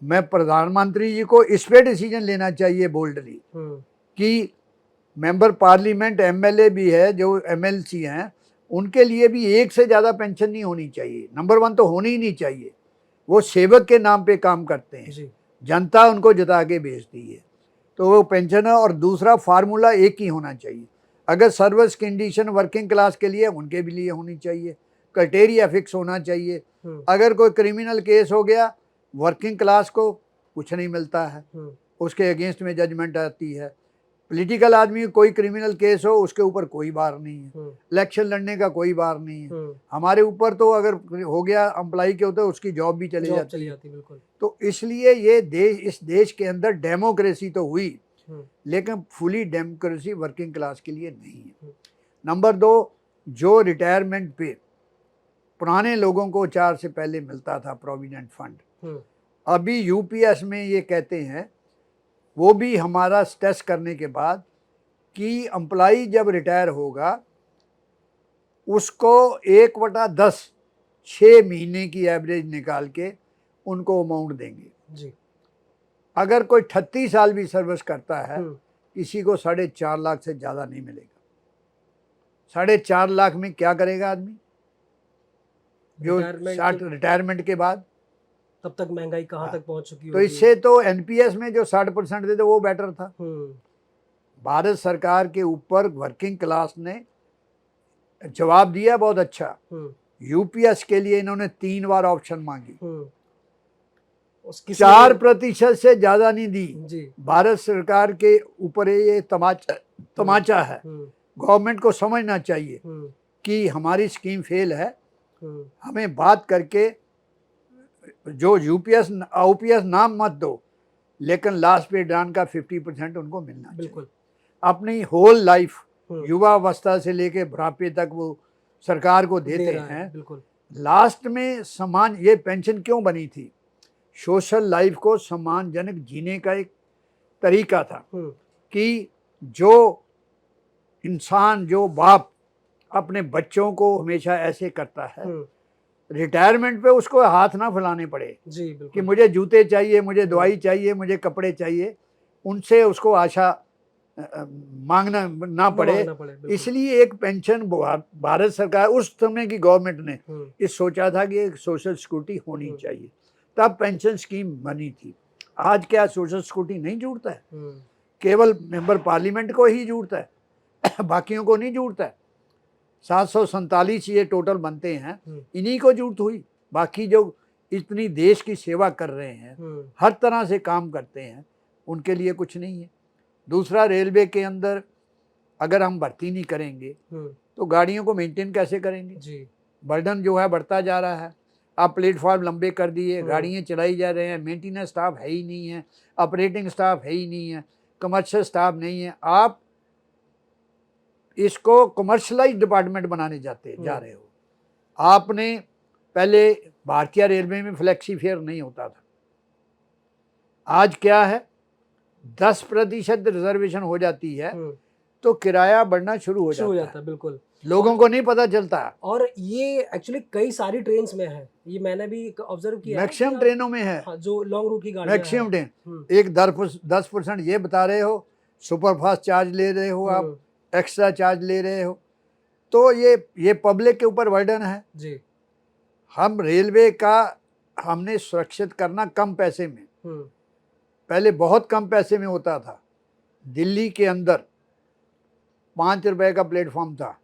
मैं प्रधानमंत्री जी को इस पे डिसीजन लेना चाहिए बोल्डली कि मेंबर पार्लियामेंट एमएलए भी है, जो एमएलसी हैं, उनके लिए भी एक से ज़्यादा पेंशन नहीं होनी चाहिए। नंबर 1 तो होनी ही नहीं चाहिए। वो सेवक के नाम पे काम करते हैं जी। जनता उनको जिता के भेजती है, तो वो पेंशन है। और दूसरा फार्मूला एक ही होना चाहिए। अगर सर्विस कंडीशन वर्किंग क्लास के लिए, उनके भी लिए होनी चाहिए, क्राइटेरिया फिक्स होना चाहिए। अगर कोई क्रिमिनल केस हो गया, वर्किंग क्लास को कुछ नहीं मिलता है, उसके अगेंस्ट में जजमेंट आती है। पॉलिटिकल आदमी कोई क्रिमिनल केस हो, उसके ऊपर कोई बार नहीं है, इलेक्शन लड़ने का कोई बार नहीं है। हमारे ऊपर तो अगर हो गया एम्प्लॉय के होते, उसकी जॉब भी चली जाती है।
बिल्कुल।
तो इसलिए ये देश, इस देश के अंदर डेमोक्रेसी तो हुई, लेकिन फुली डेमोक्रेसी वर्किंग क्लास के लिए नहीं है। नंबर 2, जो रिटायरमेंट पे पुराने लोगों को 4 से पहले मिलता था प्रोविडेंट फंड, अभी यूपीएस में ये कहते हैं, वो भी हमारा स्ट्रेस करने के बाद, कि एम्प्लॉय जब रिटायर होगा उसको 1/10 6 महीने की एवरेज निकाल के उनको अमाउंट देंगे जी। अगर कोई 38 साल भी सर्विस करता है, किसी को 4.5 लाख से ज़्यादा नहीं मिलेगा। 4.5 लाख में क्या करेगा आदमी जो रिटायरमेंट के बाद?
तब तक महंगाई कहाँ तक पहुंच चुकी
तो इससे तो एनपीएस में जो 60% देते वो बेटर था। भारत सरकार के ऊपर वर्किंग क्लास ने जवाब दिया बहुत अच्छा। यूपीएस के लिए इन्होंने 3 बार ऑप्शन मांगी, 4% से ज्यादा नहीं दी। भारत सरकार के ऊपर ये तमाचा है। गवर्नमेंट को समझना चाहिए कि हमारी स्कीम फेल है, हमें बात करके जो यूपीएस ओपीएस नाम मत दो, लेकिन लास्ट पे डान का 50% उनको मिलना चाहिए। अपनी होल लाइफ, युवा अवस्था से लेके बुढ़ापे तक वो सरकार को देते हैं। लास्ट में समान, ये पेंशन क्यों बनी थी? सोशल लाइफ को सम्मानजनक जीने का एक तरीका था कि जो इंसान, जो बाप अपने बच्चों को हमेशा ऐसे करता है, रिटायरमेंट पे उसको हाथ ना फैलाने पड़े जी, कि मुझे जूते चाहिए, मुझे दवाई चाहिए, मुझे कपड़े चाहिए, उनसे उसको आशा मांगना ना पड़े। इसलिए एक पेंशन भारत सरकार, उस समय की गवर्नमेंट ने इस सोचा था कि एक सोशल सिक्योरिटी होनी चाहिए, तब पेंशन स्कीम बनी थी। आज क्या सोशल सिक्योरिटी नहीं जुड़ता है? केवल मेंबर पार्लियामेंट को ही जुड़ता है, बाकियों को नहीं जुड़ता है। 747 ये टोटल बनते हैं, इन्हीं को जरूरत हुई। बाकी जो इतनी देश की सेवा कर रहे हैं, हर तरह से काम करते हैं, उनके लिए कुछ नहीं है। दूसरा, रेलवे के अंदर अगर हम भर्ती नहीं करेंगे तो गाड़ियों को मेंटेन कैसे करेंगे
जी।
बर्डन जो है बढ़ता जा रहा है। आप प्लेटफॉर्म लंबे कर दिए, गाड़ियाँ चलाई जा रहे हैं, मेंटेनेंस स्टाफ है ही नहीं है, ऑपरेटिंग स्टाफ है ही नहीं है, कमर्शियल स्टाफ नहीं है। आप इसको कमर्शलाइज डिपार्टमेंट बनाने जा रहे हो। आपने पहले भारतीय रेलवे में फ्लेक्सी फेयर नहीं होता था, आज क्या है 10% रिजर्वेशन हो जाती है तो किराया बढ़ना शुरू हो जाता है।
बिल्कुल,
लोगों को नहीं पता चलता। और
ये एक्चुअली कई सारी ट्रेन्स में है, ये मैंने भी ऑब्जर्व किया है।
मैक्सिमम ट्रेनों में है।
हाँ, जो लॉन्ग रूट की गाड़ियां
मैक्सिमम ट्रेन एक 10% ये बता रहे हो, सुपर फास्ट चार्ज ले रहे हो, आप एक्स्ट्रा चार्ज ले रहे हो, तो ये पब्लिक के ऊपर बर्डन है जी। हम रेलवे का हमने सुरक्षित करना कम पैसे में, पहले बहुत कम पैसे में होता था। दिल्ली के अंदर 5 रुपए का प्लेटफॉर्म था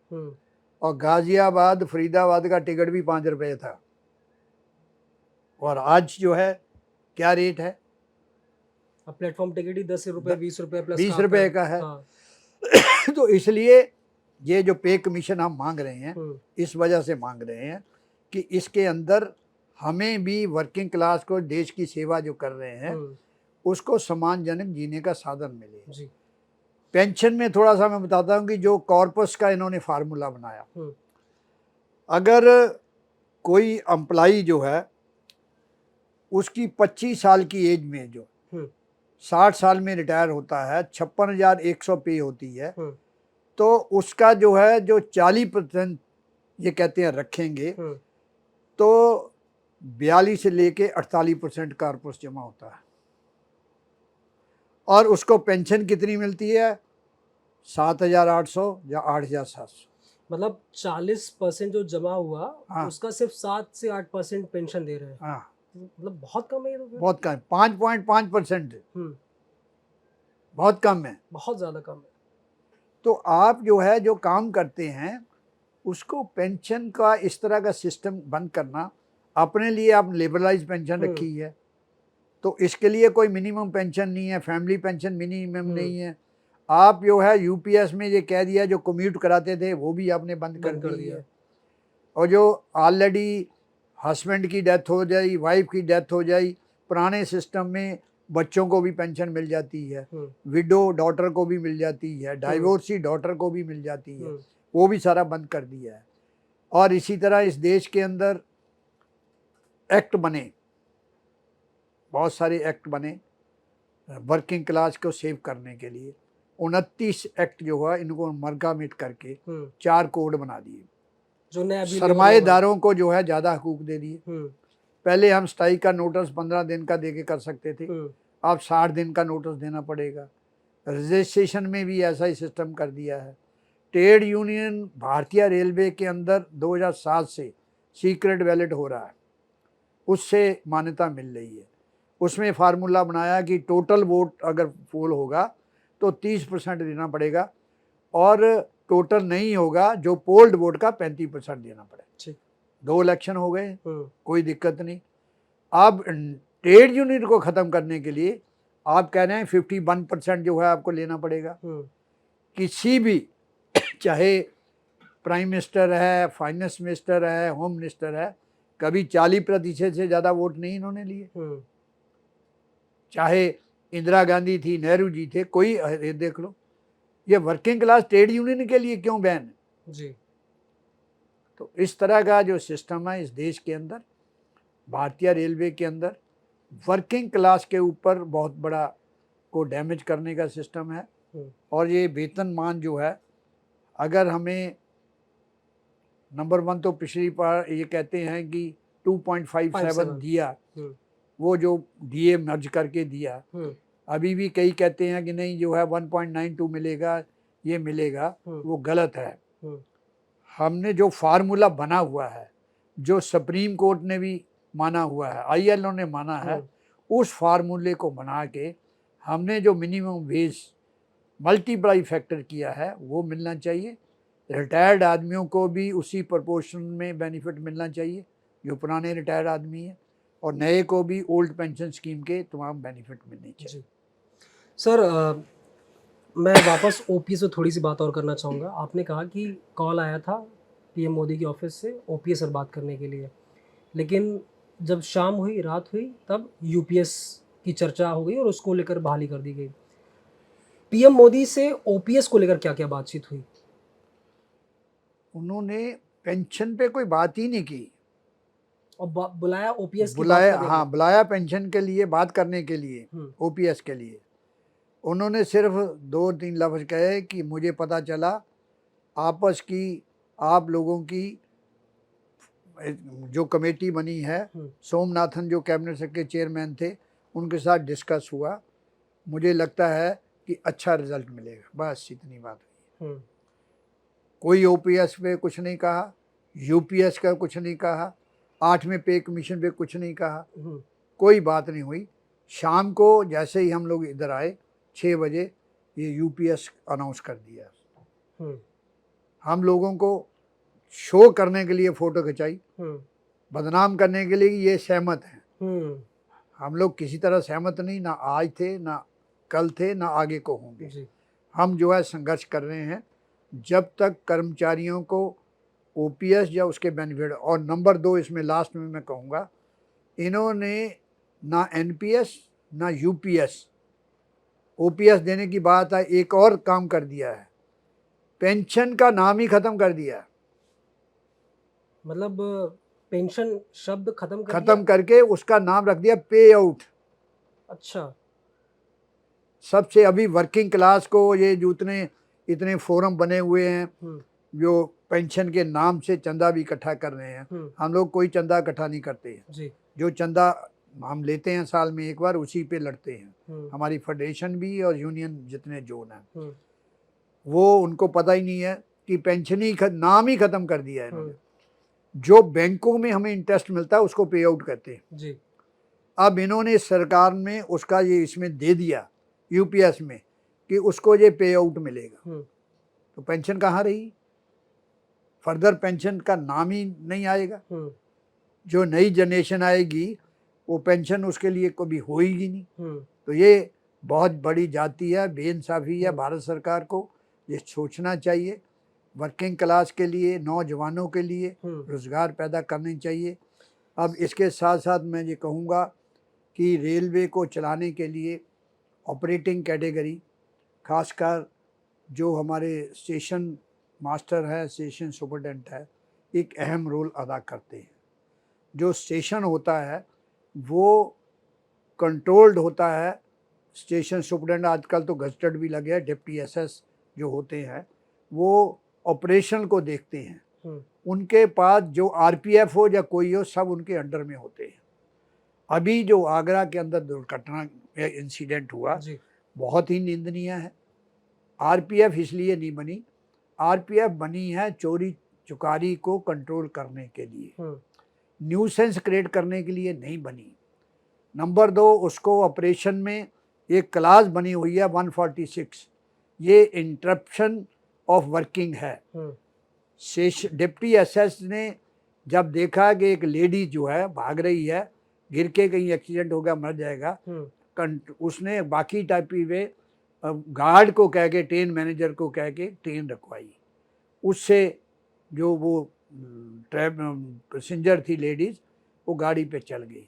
और गाजियाबाद फरीदाबाद का टिकट भी 5 रुपए था। और आज जो है क्या रेट है?
अब प्लेटफॉर्म टिकट ही 10 रुपए 20 रुपए प्लस
20 रुपए का है। हाँ। तो इसलिए ये जो पे कमीशन हम मांग रहे हैं, इस वजह से मांग रहे हैं कि इसके अंदर हमें भी वर्किंग क्लास को देश की सेवा जो कर रहे हैं उसको सम्मानजनक जीने का साधन मिले जी। पेंशन में थोड़ा सा मैं बताता हूँ कि जो कॉर्पस का इन्होंने फार्मूला बनाया, अगर कोई एम्प्लॉई जो है उसकी 25 साल की एज में जो 60 साल में रिटायर होता है, 56,100 पे होती है, तो उसका जो है जो 40% ये कहते हैं रखेंगे तो 42 से लेके 48% कॉर्पस जमा होता है। और उसको पेंशन कितनी मिलती है? 7,800 या 8,700। मतलब
40% जो जमा हुआ,
हाँ।
उसका सिर्फ 7 से 8% पेंशन दे रहे हैं। हाँ। मतलब बहुत कम है ये तो।
बहुत कम, 5.5% बहुत कम है,
बहुत ज़्यादा कम है।
तो आप जो है जो काम करते हैं उसको पेंशन का इस तरह का सिस्टम बंद करना, अपने लिए आप लिबरलाइज पेंशन रखी है तो इसके लिए कोई मिनिमम पेंशन नहीं है, फैमिली पेंशन मिनिमम नहीं है। आप जो है यूपीएस में ये कह दिया जो कम्यूट कराते थे वो भी आपने बंद कर दिया है। और जो ऑलरेडी हस्बैंड की डेथ हो जाए, वाइफ की डेथ हो जाए, पुराने सिस्टम में बच्चों को भी पेंशन मिल जाती है, विडो डॉटर को भी मिल जाती है, डाइवोर्सी डॉटर को भी मिल जाती है, वो भी सारा बंद कर दिया है। और इसी तरह इस देश के अंदर एक्ट बने, बहुत सारे एक्ट बने वर्किंग क्लास को सेव करने के लिए। 29 एक्ट जो है इनको मर्गामिट करके 4 कोड बना दिए, जो नया सरमाएदारों को जो है ज़्यादा हकूक दे दिए। पहले हम स्ट्राइक का नोटिस 15 दिन का दे के कर सकते थे, अब 60 दिन का नोटिस देना पड़ेगा। रजिस्ट्रेशन में भी ऐसा ही सिस्टम कर दिया है। ट्रेड यूनियन भारतीय रेलवे के अंदर 2007 से सीक्रेट बैलेट हो रहा है, उससे मान्यता मिल रही है। उसमें फार्मूला बनाया कि टोटल वोट अगर पोल होगा तो 30% देना पड़ेगा और टोटल नहीं होगा जो पोल्ड वोट का 35% देना पड़ेगा। 2 इलेक्शन हो गए, कोई दिक्कत नहीं। अब ट्रेड यूनियन को ख़त्म करने के लिए आप कह रहे हैं 51% जो है आपको लेना पड़ेगा। किसी भी चाहे प्राइम मिनिस्टर है, फाइनेंस मिनिस्टर है, होम मिनिस्टर है, कभी 40% से ज़्यादा वोट नहीं इन्होंने लिए। चाहे इंदिरा गांधी थी, नेहरू जी थे, कोई देख लो। ये वर्किंग क्लास ट्रेड यूनियन के लिए क्यों बैन है जी? तो इस तरह का जो सिस्टम है इस देश के अंदर, भारतीय रेलवे के अंदर वर्किंग क्लास के ऊपर बहुत बड़ा को डैमेज करने का सिस्टम है। और ये वेतनमान जो है, अगर हमें नंबर 1 तो पिछली बार ये कहते हैं कि 2.57 दिया, वो जो डीए मर्ज करके दिया, अभी भी कई कहते हैं कि नहीं जो है 1.92 मिलेगा, ये मिलेगा, वो गलत है। हमने जो फार्मूला बना हुआ है, जो सुप्रीम कोर्ट ने भी माना हुआ है, आईएलओ ने माना है, उस फार्मूले को बना के हमने जो मिनिमम वेज मल्टीप्लाई फैक्टर किया है वो मिलना चाहिए। रिटायर्ड आदमियों को भी उसी प्रोपोर्शन में बेनिफिट मिलना चाहिए जो पुराने रिटायर्ड आदमी हैं, और नए को भी ओल्ड पेंशन स्कीम के तमाम बेनिफिट मिलने चाहिए।
सर मैं वापस ओपीएस पे थोड़ी सी बात और करना चाहूँगा। आपने कहा कि कॉल आया था पीएम मोदी की ऑफिस से ओपीएस पर बात करने के लिए, लेकिन जब शाम हुई, रात हुई, तब यूपीएस की चर्चा हो गई और उसको लेकर बहाली कर दी गई। पीएम मोदी से ओपीएस को लेकर क्या-क्या बातचीत हुई?
उन्होंने पेंशन पे कोई बात ही नहीं की।
और बुलाया ओपीएस की बात
बुलाया,
करने के
हाँ,
लिए।
बुलाया पेंशन के लिए बात करने के लिए,
हुँ,
ओपीएस के लिए। उन्होंने सिर्फ 2-3 लफ्ज़ कहे कि मुझे पता चला आपस की आप लोगों की जो कमेटी बनी है,
हुँ,
सोमनाथन जो कैबिनेट सेक्रेटरी चेयरमैन थे, उनके साथ डिस्कस हुआ। मुझे लगता है कि अच्छा रिजल्ट मिलेगा, बस इतनी बात हुई।
हुँ,
कोई ओपीएस पे कुछ नहीं कहा, यूपीएस का कुछ नहीं कहा, 8वें पे कमीशन पे कुछ नहीं कहा,
हुँ,
कोई बात नहीं हुई। शाम को जैसे ही हम लोग इधर आए 6 बजे, ये यूपीएस अनाउंस कर दिया।
हुँ,
हम लोगों को शो करने के लिए फ़ोटो खिंचाई,
हुँ,
बदनाम करने के लिए कि ये सहमत हैं।
हुँ,
हम लोग किसी तरह सहमत नहीं, ना आज थे, ना कल थे, ना आगे को होंगे।
जी,
हम जो है संघर्ष कर रहे हैं जब तक कर्मचारियों को ओपीएस या उसके बेनिफिट। और नंबर 2 इसमें लास्ट में मैं कहूँगा, इन्होंने ना एनपीएस ना यूपीएस, ओपीएस देने की बात है, एक और काम कर दिया है, पेंशन का नाम ही ख़त्म कर दिया है।
मतलब पेंशन शब्द खत्म कर
ख़त्म
दिया?
करके उसका नाम रख दिया पे आउट।
अच्छा।
सबसे अभी वर्किंग क्लास को ये जो इतने इतने फोरम बने हुए हैं,
हुँ,
जो पेंशन के नाम से चंदा भी इकट्ठा कर रहे हैं,
हुँ,
हम लोग कोई चंदा इकट्ठा नहीं करते हैं।
जी,
जो चंदा हम लेते हैं साल में एक बार, उसी पे लड़ते हैं।
हुँ,
हमारी फेडरेशन भी और यूनियन जितने जोन हैं,
हुँ,
वो उनको पता ही नहीं है कि पेंशन ही नाम ही ख़त्म कर दिया है इन्होंने।
हुँ,
जो बैंकों में हमें इंटरेस्ट मिलता है उसको पे आउट करते हैं।
जी,
अब इन्होंने सरकार में उसका ये इसमें दे दिया यूपीएस में कि उसको ये पे आउट मिलेगा,
हुँ,
तो पेंशन कहाँ रही? फर्दर पेंशन का नाम ही नहीं आएगा।
हुँ,
जो नई जनरेशन आएगी वो पेंशन उसके लिए कभी होएगी नहीं।
हुँ,
तो ये बहुत बड़ी जाती है, बेइंसाफ़ी है।
हुँ,
भारत सरकार को ये सोचना चाहिए, वर्किंग क्लास के लिए, नौजवानों के लिए
हुँ,
रोज़गार पैदा करने चाहिए। अब इसके साथ-साथ मैं ये कहूँगा कि रेलवे को चलाने के लिए ऑपरेटिंग कैटेगरी, ख़ासकर जो हमारे स्टेशन मास्टर है, स्टेशन सुपरडेंट है, एक अहम रोल अदा करते हैं। जो स्टेशन होता है वो कंट्रोल्ड होता है। स्टेशन सुपरडेंट आजकल तो गज़टेड भी लगे हैं, डिप्टी एसएस जो होते हैं वो ऑपरेशन को देखते हैं।
हुँ,
उनके पास जो आरपीएफ हो या कोई हो, सब उनके अंडर में होते हैं। अभी जो आगरा के अंदर दुर्घटना या इंसिडेंट हुआ,
जी,
बहुत ही निंदनीय है। आरपीएफ इसलिए नहीं बनी, आरपीएफ बनी है चोरी चुकारी को कंट्रोल करने के लिए,
हुँ,
न्यूसेंस क्रिएट करने के लिए नहीं बनी। नंबर 2, उसको ऑपरेशन में एक क्लास बनी हुई है 146, ये इंटरप्शन ऑफ वर्किंग है।
हुँ,
डिप्टी एसएस ने जब देखा कि एक लेडी जो है भाग रही है, गिर के कहीं एक्सीडेंट हो गया, मर जाएगा,
हुँ,
उसने बाकी टाइपी वे गार्ड को कह के, ट्रेन मैनेजर को कह के ट्रेन रखवाई। उससे जो वो पैसेंजर थी लेडीज़, वो गाड़ी पे चल गई।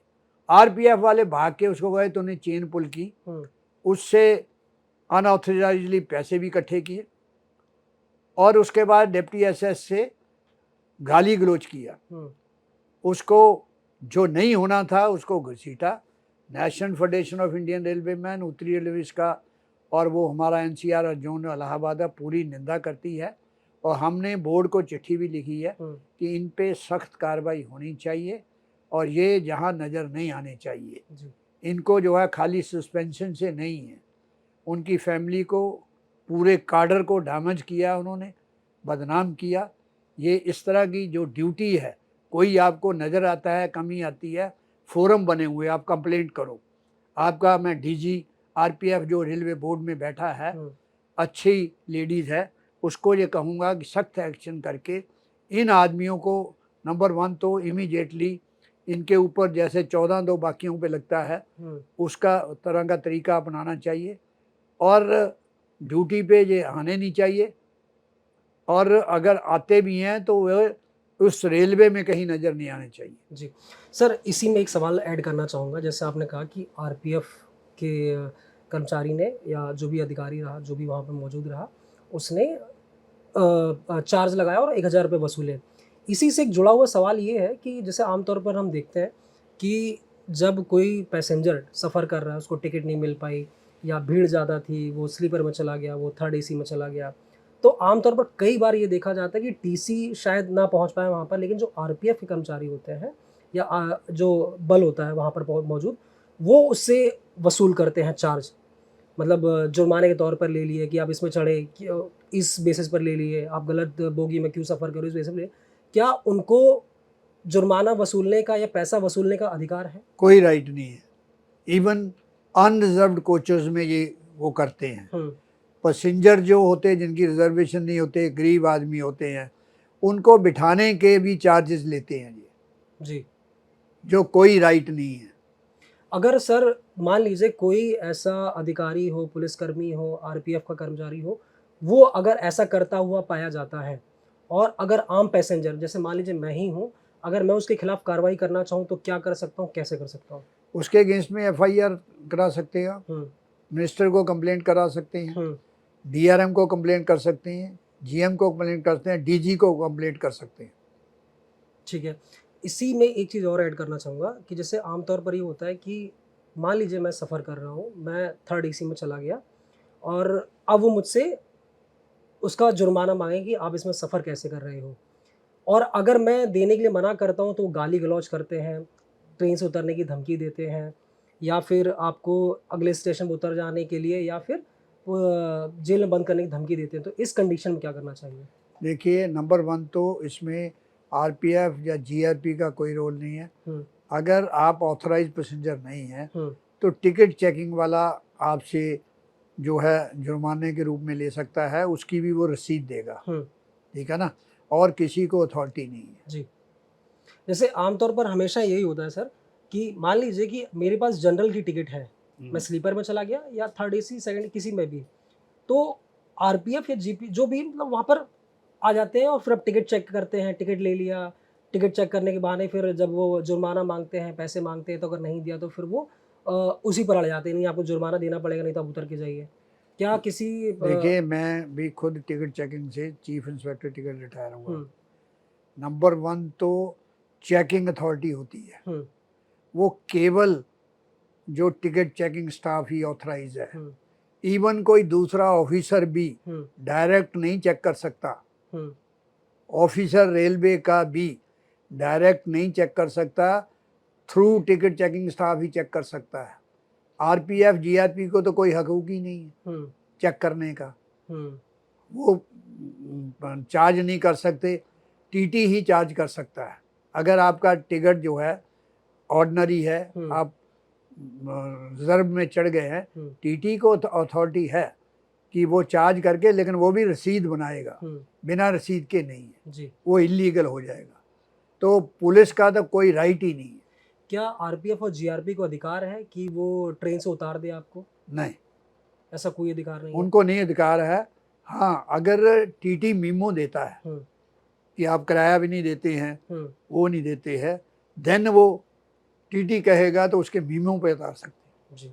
आरपीएफ वाले भाग के उसको गए तो उन्हें चेन पुल की,
हुँ,
उससे अनऑथराइजली पैसे भी इकट्ठे किए और उसके बाद डिप्टी एसएस से गाली गलौज किया।
हुँ,
उसको जो नहीं होना था उसको घसीटा। National Federation of Indian railway man, उत्तरी रेलवे का, और वो हमारा एनसीआर और जोन इलाहाबाद पूरी निंदा करती है। और हमने बोर्ड को चिट्ठी भी लिखी है
हुँ,
कि इन पे सख्त कार्रवाई होनी चाहिए और ये जहाँ नज़र नहीं आने चाहिए।
जी,
इनको जो है खाली सस्पेंशन से नहीं है, उनकी फैमिली को, पूरे काडर को डैमेज किया उन्होंने, बदनाम किया। ये इस तरह की जो ड्यूटी है, कोई आपको नज़र आता है कमी आती है, फोरम बने हुए, आप कंप्लेंट करो। आपका मैं डीजी आरपीएफ जो रेलवे बोर्ड में बैठा है,
हुँ,
अच्छी लेडीज़ है, उसको ये कहूँगा कि सख्त एक्शन करके इन आदमियों को नंबर 1 तो इमीडिएटली इनके ऊपर जैसे 14 दो बाकियों पे लगता है,
हुँ,
उसका तरह का तरीका अपनाना चाहिए। और ड्यूटी पे ये आने नहीं चाहिए, और अगर आते भी हैं तो वह उस रेलवे में कहीं नज़र नहीं आने चाहिए।
जी सर, इसी में एक सवाल ऐड करना चाहूँगा। जैसे आपने कहा कि आरपीएफ के कर्मचारी ने या जो भी अधिकारी रहा, जो भी वहाँ पर मौजूद रहा, उसने चार्ज लगाया और 1000 रुपये वसूले। इसी से एक जुड़ा हुआ सवाल ये है कि जैसे आमतौर पर हम देखते हैं कि जब कोई पैसेंजर सफ़र कर रहा है, उसको टिकट नहीं मिल पाई या भीड़ ज़्यादा थी, वो स्लीपर में चला गया, वो थर्ड एसी में चला गया, तो आमतौर पर कई बार ये देखा जाता है कि टीसी शायद ना पहुंच पाए वहाँ पर, लेकिन जो आरपीएफ के कर्मचारी होते हैं या जो बल होता है वहाँ पर मौजूद, वो उससे वसूल करते हैं चार्ज। मतलब जुर्माने के तौर पर ले लिए कि आप इसमें चढ़े, इस बेसिस पर ले लिए, आप गलत बोगी में क्यों सफ़र करो, इस बेसिस पर ले। क्या उनको जुर्माना वसूलने का या पैसा वसूलने का अधिकार है?
कोई राइट नहीं है। इवन अनरिजर्व्ड कोचेस में ये वो करते हैं। पैसेंजर जो होते हैं, जिनकी रिजर्वेशन नहीं होते, गरीब आदमी होते हैं, उनको बिठाने के भी चार्जेस लेते हैं ये,
जी।
जो कोई राइट नहीं है।
अगर सर मान लीजिए कोई ऐसा अधिकारी हो, पुलिसकर्मी हो, आरपीएफ का कर्मचारी हो, वो अगर ऐसा करता हुआ पाया जाता है और अगर आम पैसेंजर जैसे मान लीजिए मैं ही हूँ, अगर मैं उसके खिलाफ कार्रवाई करना चाहूँ तो क्या कर सकता हूँ, कैसे कर सकता हूँ?
उसके अगेंस्ट में एफआईआर करा सकते हैं आप,
हम्म,
मिनिस्टर को कंप्लेंट करा सकते हैं,
हम्म,
डीआरएम को कंप्लेंट कर सकते हैं, जीएम को कंप्लेंट करते हैं, डीजी को कंप्लेंट कर सकते हैं।
ठीक है। इसी में एक चीज़ और ऐड करना चाहूँगा कि जैसे आमतौर पर ये होता है कि मान लीजिए मैं सफ़र कर रहा हूँ, मैं थर्ड एसी में चला गया और अब वो मुझसे उसका जुर्माना मांगे कि आप इसमें सफ़र कैसे कर रहे हो, और अगर मैं देने के लिए मना करता हूँ तो वो गाली गलौज करते हैं, ट्रेन से उतरने की धमकी देते हैं, या फिर आपको अगले स्टेशन पर उतर जाने के लिए या फिर जेल में बंद करने की धमकी देते हैं। तो इस कंडीशन में क्या करना चाहिए?
देखिए, नंबर 1 तो इसमें आरपीएफ या जीआरपी का कोई रोल नहीं है। अगर आप ऑथराइज पैसेंजर नहीं हैं तो टिकट चेकिंग वाला आपसे जो है जुर्माने के रूप में ले सकता है, उसकी भी वो रसीद देगा, ठीक है ना, और किसी को अथॉरिटी नहीं है।
जी। जैसे आमतौर पर हमेशा यही होता है सर कि मान लीजिए कि मेरे पास जनरल की टिकट है, मैं स्लीपर में चला गया या थर्ड एसी सेकंड किसी में भी, तो आरपीएफ या जीपी जो भी मतलब वहाँ पर आ जाते हैं और फिर अब टिकट चेक करते हैं, टिकट ले लिया, टिकट चेक करने के बहाने फिर जब वो जुर्माना मांगते हैं, पैसे मांगते हैं, तो अगर नहीं दिया तो फिर वो उसी पर अड़ जाते हैं, नहीं आपको जुर्माना देना पड़ेगा, नहीं तो आप उतर के जाइए। क्या किसी
देखिए, मैं भी खुद टिकट चेकिंग से चीफ इंस्पेक्टर टिकट रिटायर हुआ। नंबर 1 तो चेकिंग अथॉरिटी होती है, वो केवल जो टिकट चेकिंग स्टाफ ही ऑथराइज है। इवन कोई दूसरा ऑफिसर भी डायरेक्ट नहीं चेक कर सकता। ऑफिसर रेलवे का भी डायरेक्ट नहीं चेक कर सकता, थ्रू टिकट चेकिंग स्टाफ ही चेक कर सकता है। आरपीएफ जीआरपी को तो कोई हकूक ही नहीं है चेक करने का, वो चार्ज नहीं कर सकते, टीटी ही चार्ज कर सकता है। अगर आपका टिकट जो है ऑर्डिनरी है, आप रिजर्व में चढ़ गए हैं, टीटी को अथॉरिटी है कि वो चार्ज करके, लेकिन वो भी रसीद बनाएगा, बिना रसीद के नहीं है
जी।
वो इलीगल हो जाएगा। तो पुलिस का तो कोई राइट ही नहीं है।
क्या आरपीएफ और जीआरपी को अधिकार है कि वो ट्रेन से उतार दे आपको?
नहीं,
ऐसा कोई अधिकार नहीं है।
उनको नहीं अधिकार है। हाँ, अगर टीटी मीमो देता है कि आप किराया भी नहीं देते हैं, वो नहीं देते हैं, देन वो टीटी कहेगा तो उसके मीमो पे उतार सकते हैं।
जी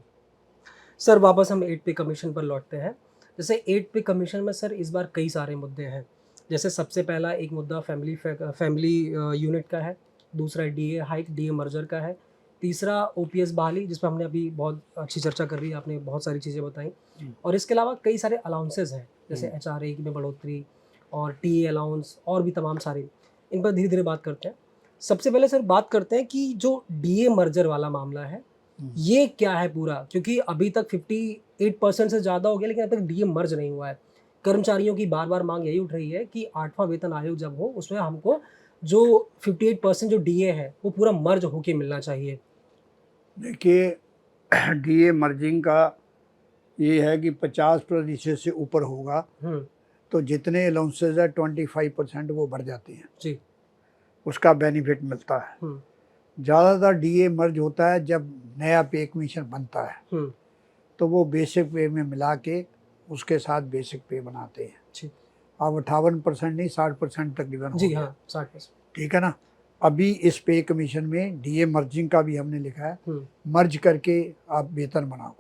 सर, वापस हम 8 पे कमीशन पर लौटते हैं। जैसे 8 पे कमीशन में सर इस बार कई सारे मुद्दे हैं। जैसे सबसे पहला एक मुद्दा फैमिली यूनिट का है, दूसरा डीए हाइक, डीए मर्जर का है, तीसरा ओपीएस बहाली जिस पर हमने अभी बहुत अच्छी चर्चा कर ली, आपने बहुत सारी चीज़ें बताई, और इसके अलावा कई सारे अलाउंसेस हैं जैसे एचआरए में बढ़ोतरी और टीए अलाउंस और भी तमाम सारे। इन पर धीरे धीरे बात करते हैं। सबसे पहले सर बात करते हैं कि जो डीए मर्जर वाला मामला है ये क्या है पूरा, क्योंकि अभी तक 58% से ज़्यादा हो गया लेकिन अभी तक डीए मर्ज नहीं हुआ है। कर्मचारियों की बार बार मांग यही उठ रही है कि 8वां वेतन आयोग जब हो उसमें हमको जो 58% जो डीए है वो पूरा मर्ज होके मिलना चाहिए।
देखिए, डीए मर्जिंग का ये है कि 50% से ऊपर होगा तो जितने अलाउंसेज है 25% वो बढ़ जाते हैं
जी।
उसका बेनिफिट मिलता है। ज़्यादातर डीए मर्ज होता है जब नया पे कमीशन बनता है, तो वो बेसिक पे में मिला के उसके साथ बेसिक पे बनाते हैं।
जी
अब 58% नहीं 60% तकरीबन हो
जी
गया।
हाँ 60%।
ठीक है ना। अभी इस पे कमीशन में डीए मर्जिंग का भी हमने लिखा है,
हम्म
मर्ज करके आप वेतन बनाओ।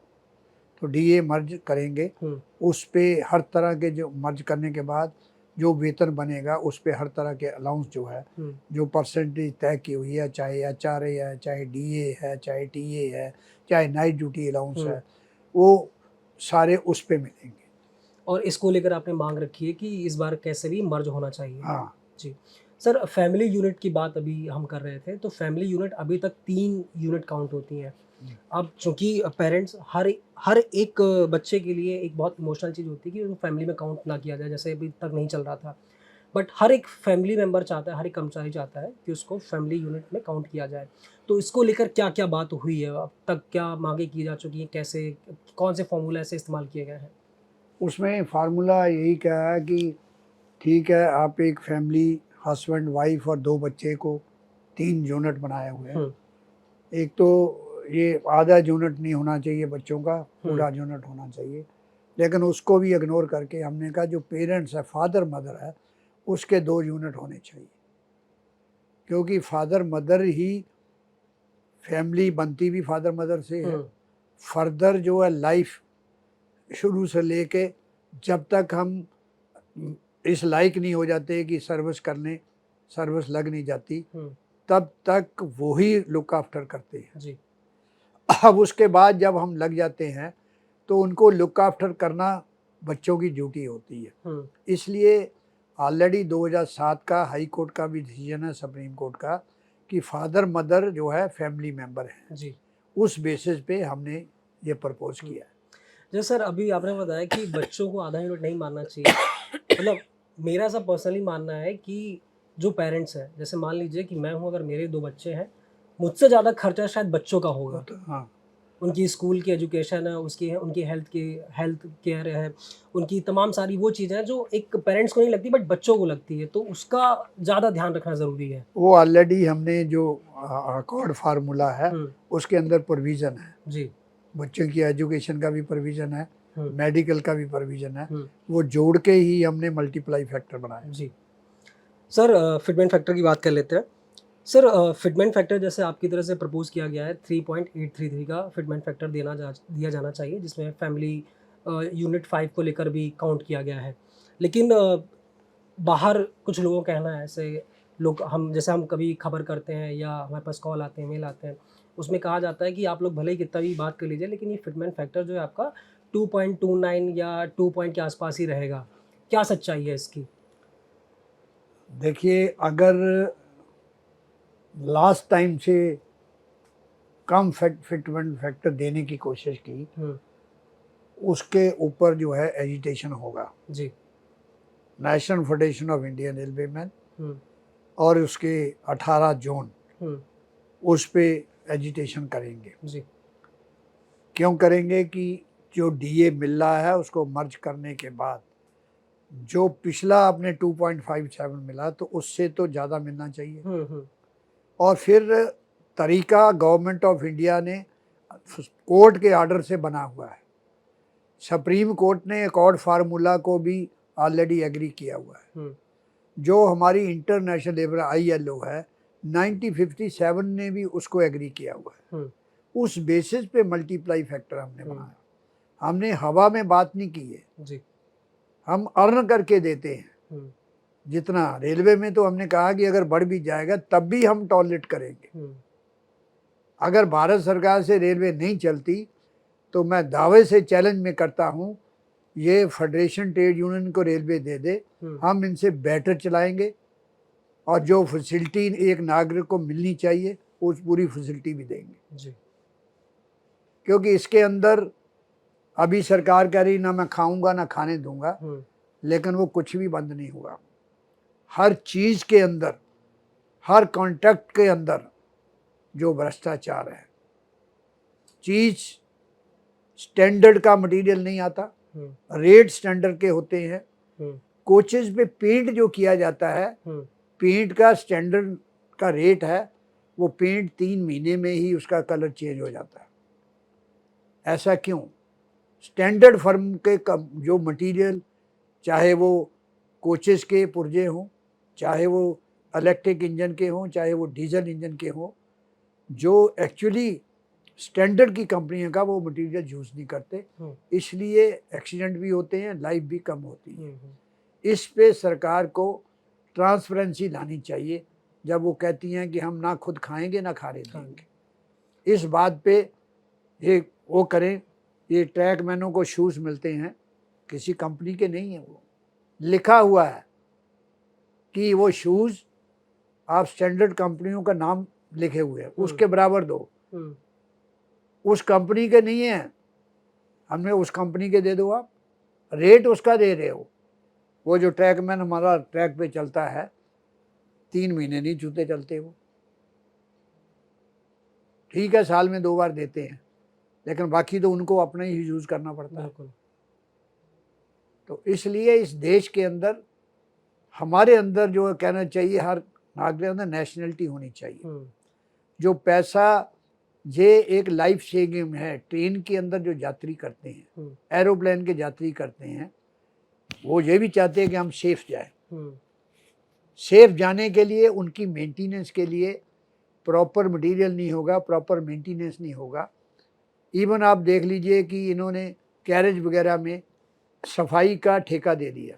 तो डीए मर्ज करेंगे,
हम्म
उस पे हर तरह के जो मर्ज करने के बाद जो वेतन बनेगा उस पे हर तरह के अलाउंस जो है,
हम्म
जो परसेंटेज तय की हुई है, चाहे एचआरए है, चाहे डीए है, चाहे टीए है, चाहे नाइट ड्यूटी अलाउंस
हम्म।
है, वो सारे उस पे मिलेंगे।
और इसको लेकर आपने मांग रखी है कि इस बार कैसे भी मर्ज होना चाहिए।
हाँ।
जी। सर फैमिली यूनिट की बात अभी हम कर रहे थे, तो फैमिली यूनिट अभी तक 3 यूनिट काउंट होती हैं। अब चूँकि पेरेंट्स हर हर एक बच्चे के लिए एक बहुत इमोशनल चीज़ होती है कि वो फैमिली में काउंट ना किया जाए, जैसे अभी तक नहीं चल रहा था। बट हर एक फैमिली मेंबर चाहता है, हर एक कर्मचारी चाहता है कि उसको फैमिली यूनिट में काउंट किया जाए। तो इसको लेकर क्या-क्या बात हुई है? अब तक क्या माँगें की जा चुकी हैं? कैसे कौन से फ़ॉर्मूला ऐसे इस्तेमाल किए गए हैं?
उसमें फार्मूला यही क्या है कि ठीक है, आप एक फैमिली हस्बैंड वाइफ और 2 बच्चे को 3 यूनिट बनाए हुए हैं।
हुँ,
एक तो ये आधा यूनिट नहीं होना चाहिए बच्चों का,
हुँ,
पूरा यूनिट होना चाहिए। लेकिन उसको भी इग्नोर करके हमने कहा जो पेरेंट्स है, फादर मदर है, उसके 2 यूनिट होने चाहिए। क्योंकि फादर मदर ही फैमिली बनती भी फादर मदर से है।
हुँ,
फर्दर जो है लाइफ शुरू से लेके जब तक हम इस लायक नहीं हो जाते कि सर्विस लग नहीं जाती,
हुँ,
तब तक वो ही लुक आफ्टर करते हैं।
जी,
अब उसके बाद जब हम लग जाते हैं तो उनको लुक आफ्टर करना बच्चों की ड्यूटी होती है।
हुँ,
इसलिए ऑलरेडी 2007 का हाई कोर्ट का भी डिसीजन है, सुप्रीम कोर्ट का, कि फादर मदर जो है फैमिली मेंबर हैं।
जी,
उस बेसिस पे हमने ये प्रपोज
हुँ।
किया है।
जैसे सर अभी आपने बताया कि बच्चों को आधा यूनिट नहीं मानना चाहिए। मतलब मेरा ऐसा पर्सनली मानना है कि जो पेरेंट्स हैं, जैसे मान लीजिए कि मैं हूँ, अगर मेरे 2 बच्चे हैं, मुझसे ज़्यादा खर्चा शायद बच्चों का
वो
होगा।
तो हाँ।
उनकी स्कूल की एजुकेशन है, उसकी उनकी हेल्थ केयर है, उनकी तमाम सारी वो चीज़ें हैं जो एक पेरेंट्स को नहीं लगती बट बच्चों को लगती है, तो उसका ज़्यादा ध्यान रखना ज़रूरी है।
वो ऑलरेडी हमने जो अकॉर्ड फार्मूला है
हुँ,
उसके अंदर प्रोविज़न है।
जी,
बच्चों की एजुकेशन का भी प्रोविज़न है,
हुँ,
मेडिकल का भी प्रोविज़न है।
हुँ,
वो जोड़ के ही हमने मल्टीप्लाई फैक्टर बनाया।
जी। सर फिटमेंट फैक्टर की बात कर लेते हैं। सर फिटमेंट फैक्टर जैसे आपकी तरफ से प्रपोज़ किया गया है 3.833 का फिटमेंट फैक्टर दिया जाना चाहिए, जिसमें फैमिली यूनिट 5 को लेकर भी काउंट किया गया है। लेकिन बाहर कुछ लोगों का कहना है, ऐसे लोग हम कभी खबर करते हैं या हमारे पास कॉल आते हैं, मेल आते हैं, उसमें कहा जाता है कि आप लोग भले ही कितना भी बात कर लीजिए, लेकिन ये फिटमेंट फैक्टर जो है आपका 2.29 या 2 पॉइंट के आस-पास ही रहेगा। क्या सच्चाई है इसकी?
देखिए, अगर लास्ट टाइम से कम फिटमेंट फैक्टर देने की कोशिश की,
हुँ,
उसके ऊपर जो है एजिटेशन होगा।
जी,
National Federation of Indian Railwaymen
हुँ,
और उसके 18 जोन
हुँ,
उस पे एजिटेशन करेंगे।
जी,
क्यों करेंगे कि जो डीए मिल रहा है उसको मर्ज करने के बाद जो पिछला अपने 2.57 मिला तो उससे तो ज़्यादा मिलना चाहिए।
हुँ, हुँ,
और फिर तरीका गवर्नमेंट ऑफ इंडिया ने कोर्ट के आर्डर से बना हुआ है। सुप्रीम कोर्ट ने अकॉर्ड फार्मूला को भी ऑलरेडी एग्री किया हुआ है।
हुँ,
जो हमारी इंटरनेशनल लेबर आईएलओ है, 1957 ने भी उसको एग्री किया हुआ है।
हुँ,
उस बेसिस पे मल्टीप्लाई फैक्टर हमने
हुँ,
बनाया। हमने हवा में बात नहीं की है,
जी,
हम अर्न करके देते हैं।
हुँ,
जितना रेलवे में तो हमने कहा कि अगर बढ़ भी जाएगा तब भी हम टॉलरेट करेंगे।
हुँ,
अगर भारत सरकार से रेलवे नहीं चलती तो मैं दावे से चैलेंज में करता हूँ, ये फेडरेशन ट्रेड यूनियन को रेलवे दे दे,
हुँ,
हम इनसे बेटर चलाएंगे और जो फैसिलिटी एक नागरिक को मिलनी चाहिए उस पूरी फैसिलिटी भी देंगे।
जी,
क्योंकि इसके अंदर अभी सरकार कह रही ना मैं खाऊंगा ना खाने दूंगा,
हुँ,
लेकिन वो कुछ भी बंद नहीं हुआ। हर चीज़ के अंदर, हर कॉन्ट्रैक्ट के अंदर जो भ्रष्टाचार है, चीज़ स्टैंडर्ड का मटेरियल नहीं आता,
हुँ,
रेट स्टैंडर्ड के होते हैं।
हुँ,
कोचेज़ पे पेंट जो किया जाता है,
हुँ,
पेंट का स्टैंडर्ड का रेट है, वो पेंट 3 महीने में ही उसका कलर चेंज हो जाता है। ऐसा क्यों? स्टैंडर्ड फर्म के जो मटेरियल, चाहे वो कोचेस के पुर्जे हों, चाहे वो इलेक्ट्रिक इंजन के हों, चाहे वो डीजल इंजन के हों, जो एक्चुअली स्टैंडर्ड की कंपनियों का वो मटेरियल यूज़ नहीं करते, इसलिए एक्सीडेंट भी होते हैं, लाइफ भी कम होती है। इस पे सरकार को ट्रांसपेरेंसी लानी चाहिए, जब वो कहती हैं कि हम ना खुद खाएंगे ना खाने देंगे। इस बात पे ये वो करें। ये ट्रैक मैनों को शूज़ मिलते हैं, किसी कंपनी के नहीं है, वो लिखा हुआ है कि वो शूज़ आप स्टैंडर्ड कंपनियों का नाम लिखे हुए हैं, उसके बराबर दो। उस कंपनी के नहीं है, हमने उस कंपनी के दे दो, आप रेट उसका दे रहे हो। वो जो ट्रैक मैन हमारा ट्रैक पे चलता है, 3 महीने नहीं जूते चलते वो, ठीक है साल में 2 बार देते हैं, लेकिन बाकी तो उनको अपना ही यूज़ करना पड़ता है। तो इसलिए इस देश के अंदर, हमारे अंदर जो कहना चाहिए, हर नागरिक अंदर नेशनलिटी होनी चाहिए। जो पैसा ये एक लाइफ सेविंग है, ट्रेन के अंदर जो यात्री करते हैं, एरोप्लेन के यात्री करते हैं, वो ये भी चाहते हैं कि हम सेफ जाए। सेफ जाने के लिए उनकी मेंटेनेंस के लिए प्रॉपर मटेरियल नहीं होगा, प्रॉपर मेंटेनेंस नहीं होगा। इवन आप देख लीजिए कि इन्होंने कैरेज वगैरह में सफाई का ठेका दे दिया,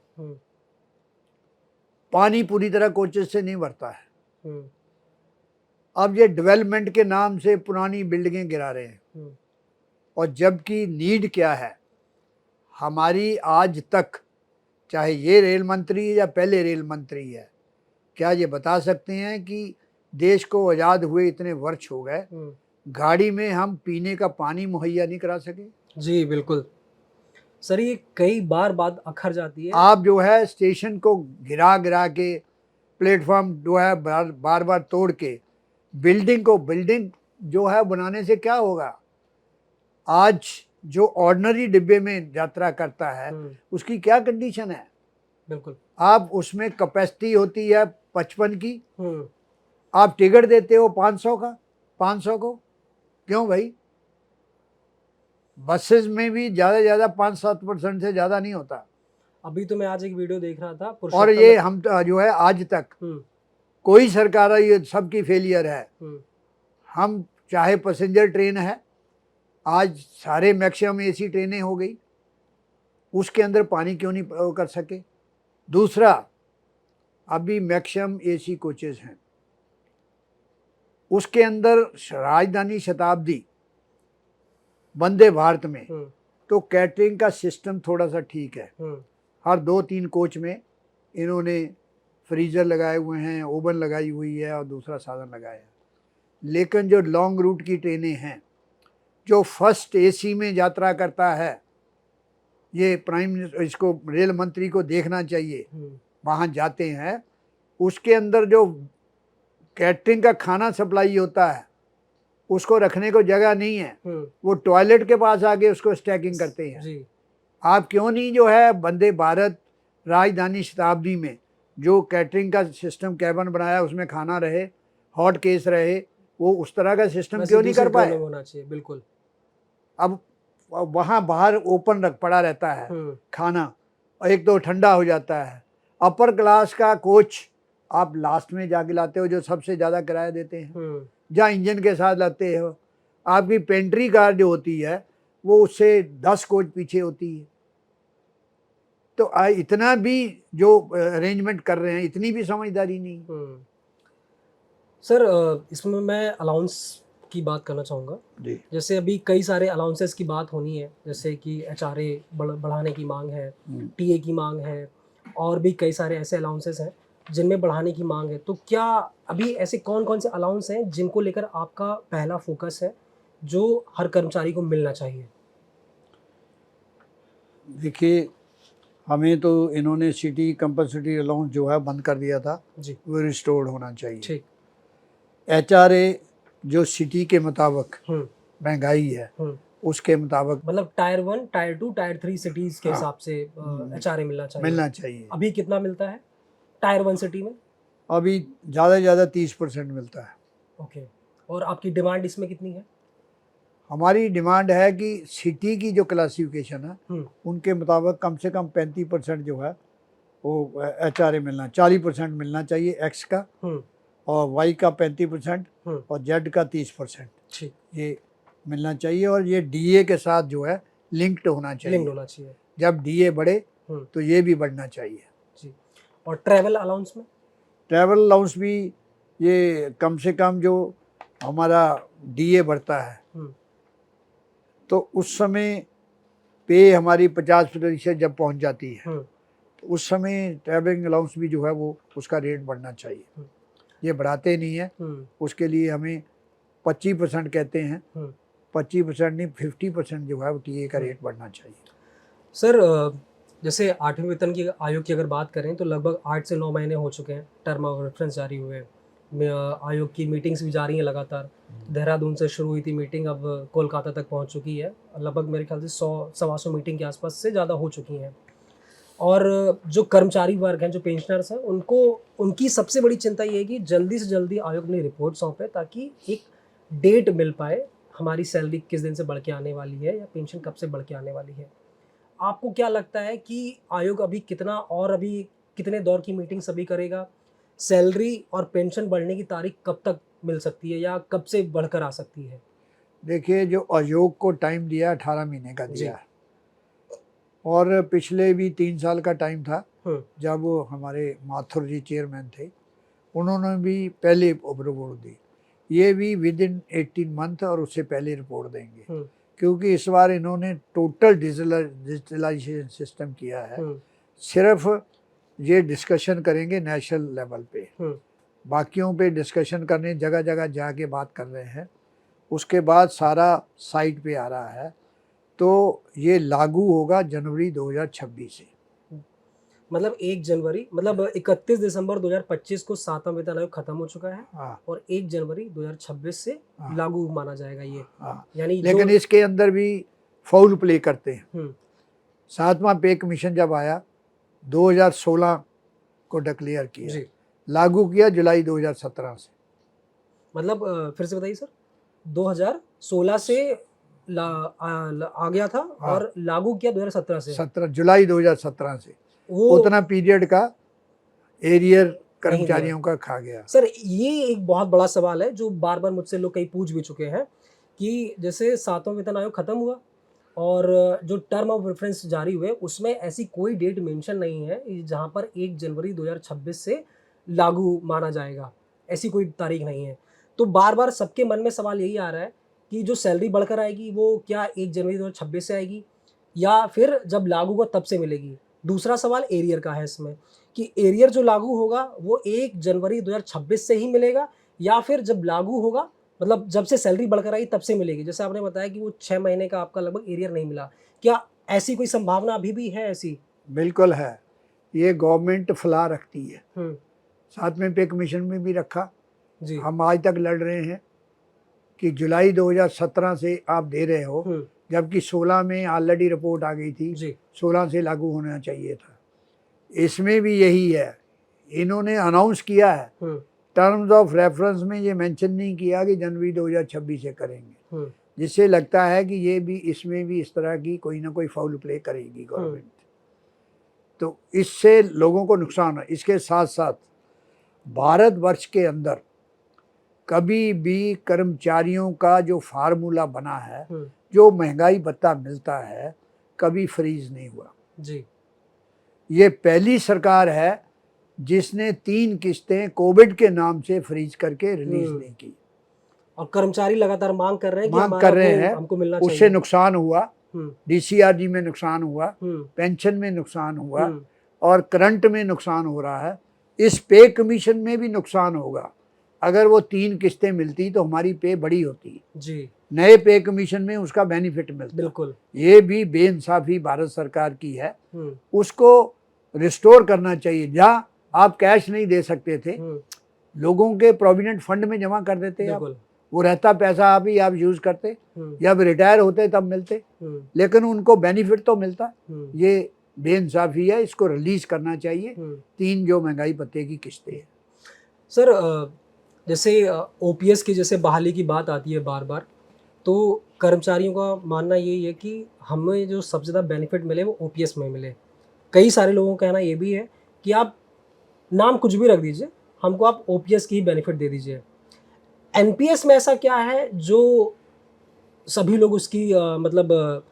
पानी पूरी तरह कोचेस से नहीं भरता है। अब ये डेवलपमेंट के नाम से पुरानी बिल्डिंगें गिरा रहे हैं, और जबकि नीड क्या है हमारी आज तक, चाहे ये रेल मंत्री या पहले रेल मंत्री है, क्या ये बता सकते हैं कि देश को आज़ाद हुए इतने वर्ष हो गए, गाड़ी में हम पीने का पानी मुहैया नहीं करा सके?
जी बिल्कुल सर, ये कई बार बात अखर जाती है।
आप जो है स्टेशन को गिरा गिरा के, प्लेटफॉर्म जो है बार बार तोड़ के, बिल्डिंग जो है बनाने से क्या होगा? आज जो ऑर्डिनरी डिब्बे में यात्रा करता है उसकी क्या कंडीशन है?
बिल्कुल।
आप उसमें कैपेसिटी होती है 55 की, आप टिकट देते हो 500 का, 500 को क्यों भाई? बसेस में भी ज़्यादा 5-7% से ज़्यादा नहीं होता।
अभी तो मैं आज एक वीडियो देख रहा था,
और ये हम जो है आज तक कोई सरकार, ये सबकी फेलियर है। हम चाहे पैसेंजर ट्रेन है, आज सारे मैक्सिमम एसी ट्रेनें हो गई, उसके अंदर पानी क्यों नहीं कर सके? दूसरा, अभी मैक्सिमम एसी कोचेस हैं, उसके अंदर राजधानी शताब्दी, वंदे भारत में तो कैटरिंग का सिस्टम थोड़ा सा ठीक है। हर 2-3 कोच में इन्होंने फ्रीज़र लगाए हुए हैं, ओवन लगाई हुई है और दूसरा साधन लगाया है। लेकिन जो लॉन्ग रूट की ट्रेनें हैं, जो फर्स्ट एसी में यात्रा करता है, ये प्राइम मिनिस्टर, इसको रेल मंत्री को देखना चाहिए, वहाँ जाते हैं, उसके अंदर जो कैटरिंग का खाना सप्लाई होता है, उसको रखने को जगह नहीं है, वो टॉयलेट के पास आके उसको स्टैकिंग करते हैं। जी। आप क्यों नहीं जो है वंदे भारत राजधानी शताब्दी में जो कैटरिंग का सिस्टम कैबिन बनाया, उसमें खाना रहे, हॉट केस रहे, वो उस तरह का सिस्टम क्यों नहीं कर पाए?
होना चाहिए। बिल्कुल।
अब वहाँ बाहर ओपन पड़ा रहता है खाना, और एक तो ठंडा हो जाता है। अपर क्लास का कोच आप लास्ट में जाके लाते हो, जो सबसे ज़्यादा किराया देते हैं, जहाँ इंजन के साथ लाते हो। आपकी पेंट्री कार जो होती है वो उससे 10 कोच पीछे होती है। तो इतना भी जो अरेंजमेंट कर रहे हैं, इतनी भी समझदारी नहीं।
सर इसमें मैं अलाउंस की बात करना चाहूँगा। जैसे अभी कई सारे अलाउंसेस की बात होनी है, जैसे कि HRA बढ़ाने की मांग है, TA की मांग है, और भी कई सारे ऐसे अलाउंसेस हैं जिनमें बढ़ाने की मांग है। तो क्या अभी ऐसे कौन कौन से अलाउंस हैं जिनको लेकर आपका पहला फोकस है, जो हर कर्मचारी को मिलना चाहिए?
देखिए, हमें तो इन्होंने सिटी कंपल्सरी अलाउंस जो है बंद कर दिया था जी, वो रिस्टोर्ड होना चाहिए। ठीक। HRA जो सिटी के मुताबिक महंगाई है, उसके मुताबिक,
मतलब टायर 1, टायर 2, टायर 3 सिटीज के हिसाब से HRA मिलना चाहिए। अभी कितना मिलता है टायर 1 सिटी में?
अभी ज़्यादा 30% मिलता है।
ओके। और आपकी डिमांड इसमें कितनी है?
हमारी डिमांड है कि सिटी की जो क्लासिफिकेशन है उनके मुताबिक कम से कम 35% जो है वो HRA मिलना, 40% मिलना चाहिए एक्स का और वाई का 35% और जेड का 30% ये मिलना चाहिए। और ये DA के साथ जो है लिंक्ड होना चाहिए। जब DA बढ़े तो ये भी बढ़ना चाहिए
जी। और ट्रैवल अलाउंस में,
ट्रैवल अलाउंस भी ये कम से कम जो हमारा DA बढ़ता है तो उस समय पे हमारी 50% जब पहुंच जाती है तो उस समय ट्रैवलिंग अलाउंस भी जो है वो उसका रेट बढ़ना चाहिए। ये बढ़ाते नहीं है, उसके लिए हमें 25% कहते हैं, 25% नहीं 50% जो है वो TA का रेट बढ़ना चाहिए।
सर जैसे 8वें वेतन की आयोग की अगर बात करें तो लगभग 8 से 9 महीने हो चुके हैं, टर्म ऑफ रेफरेंस जारी हुए। आयोग की मीटिंग्स भी जारी हैं लगातार। देहरादून से शुरू हुई थी मीटिंग, अब कोलकाता तक पहुंच चुकी है। लगभग मेरे ख्याल से 100-125 मीटिंग के आसपास से ज़्यादा हो चुकी हैं। और जो कर्मचारी वर्ग हैं, जो पेंशनर्स हैं, उनको उनकी सबसे बड़ी चिंता ये है कि जल्दी से जल्दी आयोग अपनी रिपोर्ट सौंपे ताकि एक डेट मिल पाए, हमारी सैलरी किस दिन से बढ़ के आने वाली है या पेंशन कब से बढ़ के आने वाली है। आपको क्या लगता है कि आयोग अभी कितने दौर की मीटिंग सभी करेगा? सैलरी और पेंशन बढ़ने की तारीख कब तक मिल सकती है या कब से बढ़कर आ सकती है?
देखिए, जो आयोग को टाइम दिया 18 महीने का दिया है और पिछले भी 3 साल का टाइम था जब हमारे माथुर जी चेयरमैन थे, उन्होंने भी पहले रिपोर्ट दी। ये भी विद इन 18 मंथ और उससे पहले रिपोर्ट देंगे क्योंकि इस बार इन्होंने टोटल डिजिटलाइजेशन सिस्टम किया है। सिर्फ ये डिस्कशन करेंगे नेशनल लेवल पे, बाकियों पे डिस्कशन करने जगह जगह जाके बात कर रहे हैं। उसके बाद सारा साइट पे आ रहा है तो ये लागू होगा जनवरी 2026 से।
मतलब 1 जनवरी, मतलब 31 दिसंबर 2025 को 7वां वेतन आयोग खत्म हो चुका है और 1 जनवरी 2026 से लागू माना जाएगा ये। यानी
लेकिन इसके अंदर भी फाउल प्ले करते हैं। 7वां पे कमीशन जब आया 2016 को डिक्लेयर किया, लागू किया जुलाई 2017 से।
मतलब फिर से बताइए सर, 2016 से आ गया था और लागू किया 2017 से।
17 जुलाई 2017 से वो उतना पीरियड का एरियर कर्मचारियों का खा गया।
सर ये एक बहुत बड़ा सवाल है जो बार बार मुझसे लोग कई पूछ भी चुके हैं कि जैसे 7वां वेतन आयोग खत्म हुआ और जो टर्म ऑफ रेफरेंस जारी हुए उसमें ऐसी कोई डेट मेंशन नहीं है जहां पर 1 जनवरी 2026 से लागू माना जाएगा, ऐसी कोई तारीख नहीं है। तो बार बार सबके मन में सवाल यही आ रहा है कि जो सैलरी बढ़कर आएगी वो क्या 1 जनवरी 2026 से आएगी या फिर जब लागू होगा तब से मिलेगी। दूसरा सवाल एरियर का है इसमें कि एरियर जो लागू होगा वो 1 जनवरी 2026 से ही मिलेगा या फिर जब लागू होगा, मतलब जब से सैलरी बढ़कर आई तब से मिलेगी। जैसे आपने बताया कि वो 6 महीने का आपका लगभग एरियर नहीं मिला, क्या ऐसी कोई संभावना अभी भी है? ऐसी
बिल्कुल है, ये गवर्नमेंट फला रखती है। 7वें पे कमीशन में भी रखा जी। हम आज तक लड़ रहे हैं कि जुलाई 2017 से आप दे रहे हो जबकि 16 में ऑलरेडी रिपोर्ट आ गई थी, 16 से लागू होना चाहिए था। इसमें भी यही है, इन्होंने अनाउंस किया है, टर्म्स ऑफ रेफरेंस में ये मेंशन नहीं किया कि जनवरी 2026 से करेंगे, जिससे लगता है कि ये भी इसमें भी इस तरह की कोई ना कोई फाउल प्ले करेगी गवर्नमेंट। तो इससे लोगों को नुकसान है। इसके साथ साथ भारतवर्ष के अंदर कभी भी कर्मचारियों का जो फार्मूला बना है, जो महंगाई भत्ता मिलता है, कभी फ्रीज नहीं हुआ जी। ये पहली सरकार है जिसने 3 किस्तें कोविड के नाम से फ्रीज करके रिलीज नहीं की
और कर्मचारी लगातार मांग कर रहे हैं हमको मिलना चाहिए।
उससे नुकसान हुआ, DCRG में नुकसान हुआ, पेंशन में नुकसान हुआ और करंट में नुकसान हो रहा है। इस पे कमीशन में भी नुकसान होगा। अगर वो 3 किस्तें मिलती तो हमारी पे बड़ी होती जी, नए पे कमीशन में उसका बेनिफिट मिलता। बिल्कुल, ये भी बेइंसाफी भारत सरकार की है, उसको रिस्टोर करना चाहिए। जहाँ आप कैश नहीं दे सकते थे, लोगों के प्रोविडेंट फंड में जमा कर देते आप, वो रहता पैसा आप यूज करते, जब रिटायर होते तब मिलते, लेकिन उनको बेनिफिट तो मिलता। ये बेइंसाफी है, इसको रिलीज करना चाहिए। 3 जो महंगाई भत्ते की किस्तें हैं।
सर जैसे OPS की जैसे बहाली की बात आती है बार बार, तो कर्मचारियों का मानना यही है कि हमें जो सबसे ज़्यादा बेनिफिट मिले वो ओपीएस में मिले। कई सारे लोगों का कहना ये भी है कि आप नाम कुछ भी रख दीजिए, हमको आप ओपीएस की ही बेनिफिट दे दीजिए। एनपीएस में ऐसा क्या है जो सभी लोग उसकी मतलब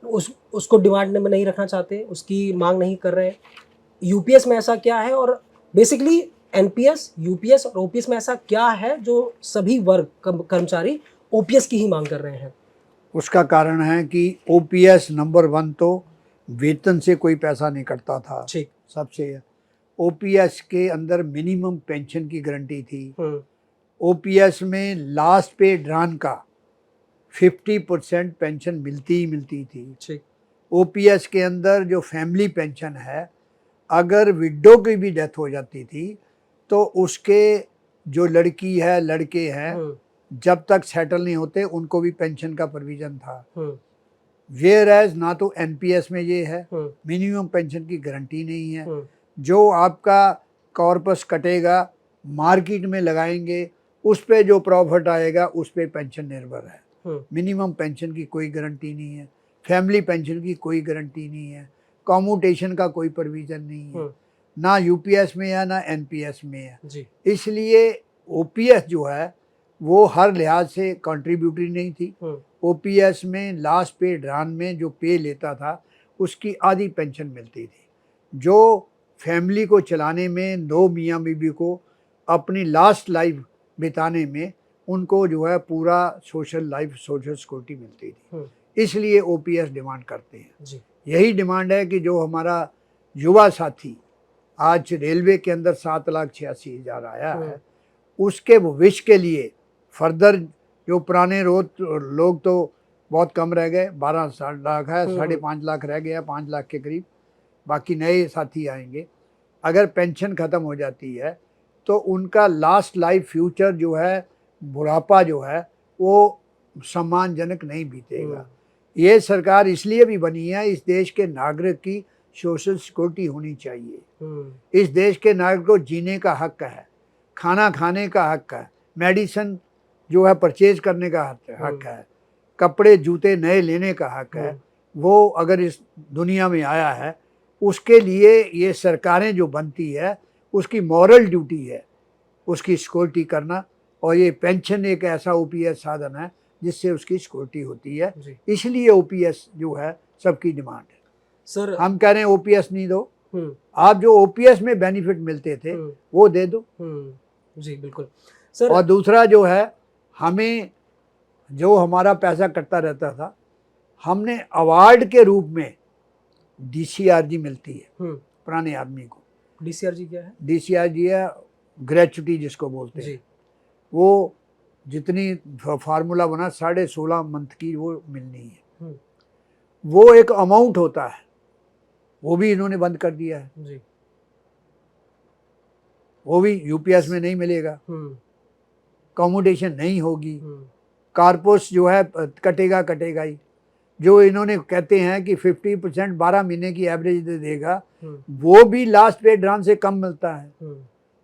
उसको डिमांड में नहीं रखना चाहते, उसकी मांग नहीं कर रहे हैं। यूपीएस में ऐसा क्या है, और बेसिकली एनपीएस, यूपीएस और ओपीएस में ऐसा क्या है जो सभी वर्ग कर्मचारी ओपीएस की ही मांग कर रहे हैं?
उसका कारण है कि ओपीएस नंबर 1 तो वेतन से कोई पैसा नहीं कटता था।
ठीक।
सबसे ओपीएस के अंदर मिनिमम पेंशन की गारंटी थी।
हम्म।
ओपीएस में लास्ट पे ड्रान का 50% पेंशन मिलती ही मिलती थी।
ठीक।
ओपीएस के अंदर जो फैमिली पेंशन है, अगर विडो की भी डेथ हो जाती थी तो उसके जो लड़की है लड़के हैं, जब तक सेटल नहीं होते उनको भी पेंशन का प्रोविजन था। वेयर एज ना तो एनपीएस में ये है, मिनिमम पेंशन की गारंटी नहीं है। जो आपका कॉर्पस कटेगा मार्केट में लगाएंगे, उस पे जो प्रॉफिट आएगा उस पे पेंशन निर्भर है। मिनिमम पेंशन की कोई गारंटी नहीं है, फैमिली पेंशन की कोई गारंटी नहीं है, कॉम्यूटेशन का कोई प्रोविजन नहीं है, ना यूपीएस में है ना एनपीएस में है
जी।
इसलिए ओपीएस जो है वो हर लिहाज से कंट्रीब्यूटरी नहीं थी। ओपीएस में लास्ट पे ड्रान में जो पे लेता था उसकी आधी पेंशन मिलती थी, जो फैमिली को चलाने में, दो मियाँ बीवी को अपनी लास्ट लाइफ बिताने में उनको जो है पूरा सोशल लाइफ, सोशल सिक्योरिटी मिलती थी। इसलिए ओपीएस डिमांड करते हैं
जी।
यही डिमांड है कि जो हमारा युवा साथी आज रेलवे के अंदर 7,86,000 आया है, उसके भविष्य के लिए फर्दर जो पुराने लोग तो बहुत कम रह गए, 12 लाख है, 5.5 लाख रह गया, 5 लाख के करीब, बाकी नए साथी आएंगे। अगर पेंशन ख़त्म हो जाती है तो उनका लास्ट लाइफ फ्यूचर जो है, बुढ़ापा जो है वो सम्मानजनक नहीं बीतेगा। ये सरकार इसलिए भी बनी है, इस देश के नागरिक की सोशल सिक्योरिटी होनी चाहिए। इस देश के नागरिक को जीने का हक है, खाना खाने का हक है, मेडिसिन जो है परचेज करने का हक है, कपड़े जूते नए लेने का हक है। वो अगर इस दुनिया में आया है उसके लिए ये सरकारें जो बनती है उसकी मॉरल ड्यूटी है उसकी सिक्योरिटी करना, और ये पेंशन एक ऐसा ओपीएस साधन है जिससे उसकी सिक्योरिटी होती है। इसलिए ओपीएस जो है सबकी डिमांड है।
सर
हम कह रहे हैं ओपीएस नहीं दो, आप जो ओपीएस में बेनिफिट मिलते थे वो दे दो।
जी बिल्कुल सर।
और दूसरा जो है, हमें जो हमारा पैसा कटता रहता था, हमने अवार्ड के रूप में डीसीआरजी मिलती है पुराने आदमी को।
डीसीआरजी क्या है?
डीसीआरजी है ग्रेचुटी जिसको बोलते हैं। वो जितनी फार्मूला बना 16.5 मंथ की वो मिलनी है। वो एक अमाउंट होता है, वो भी इन्होंने बंद कर दिया है
जी।
वो भी यूपीएस में नहीं मिलेगा, कॉम्यूटेशन नहीं होगी, कार्पोस जो है कटेगा ही। जो इन्होंने कहते हैं कि 50% 12 महीने की एवरेज दे देगा, वो भी लास्ट पे ड्रान से कम मिलता है,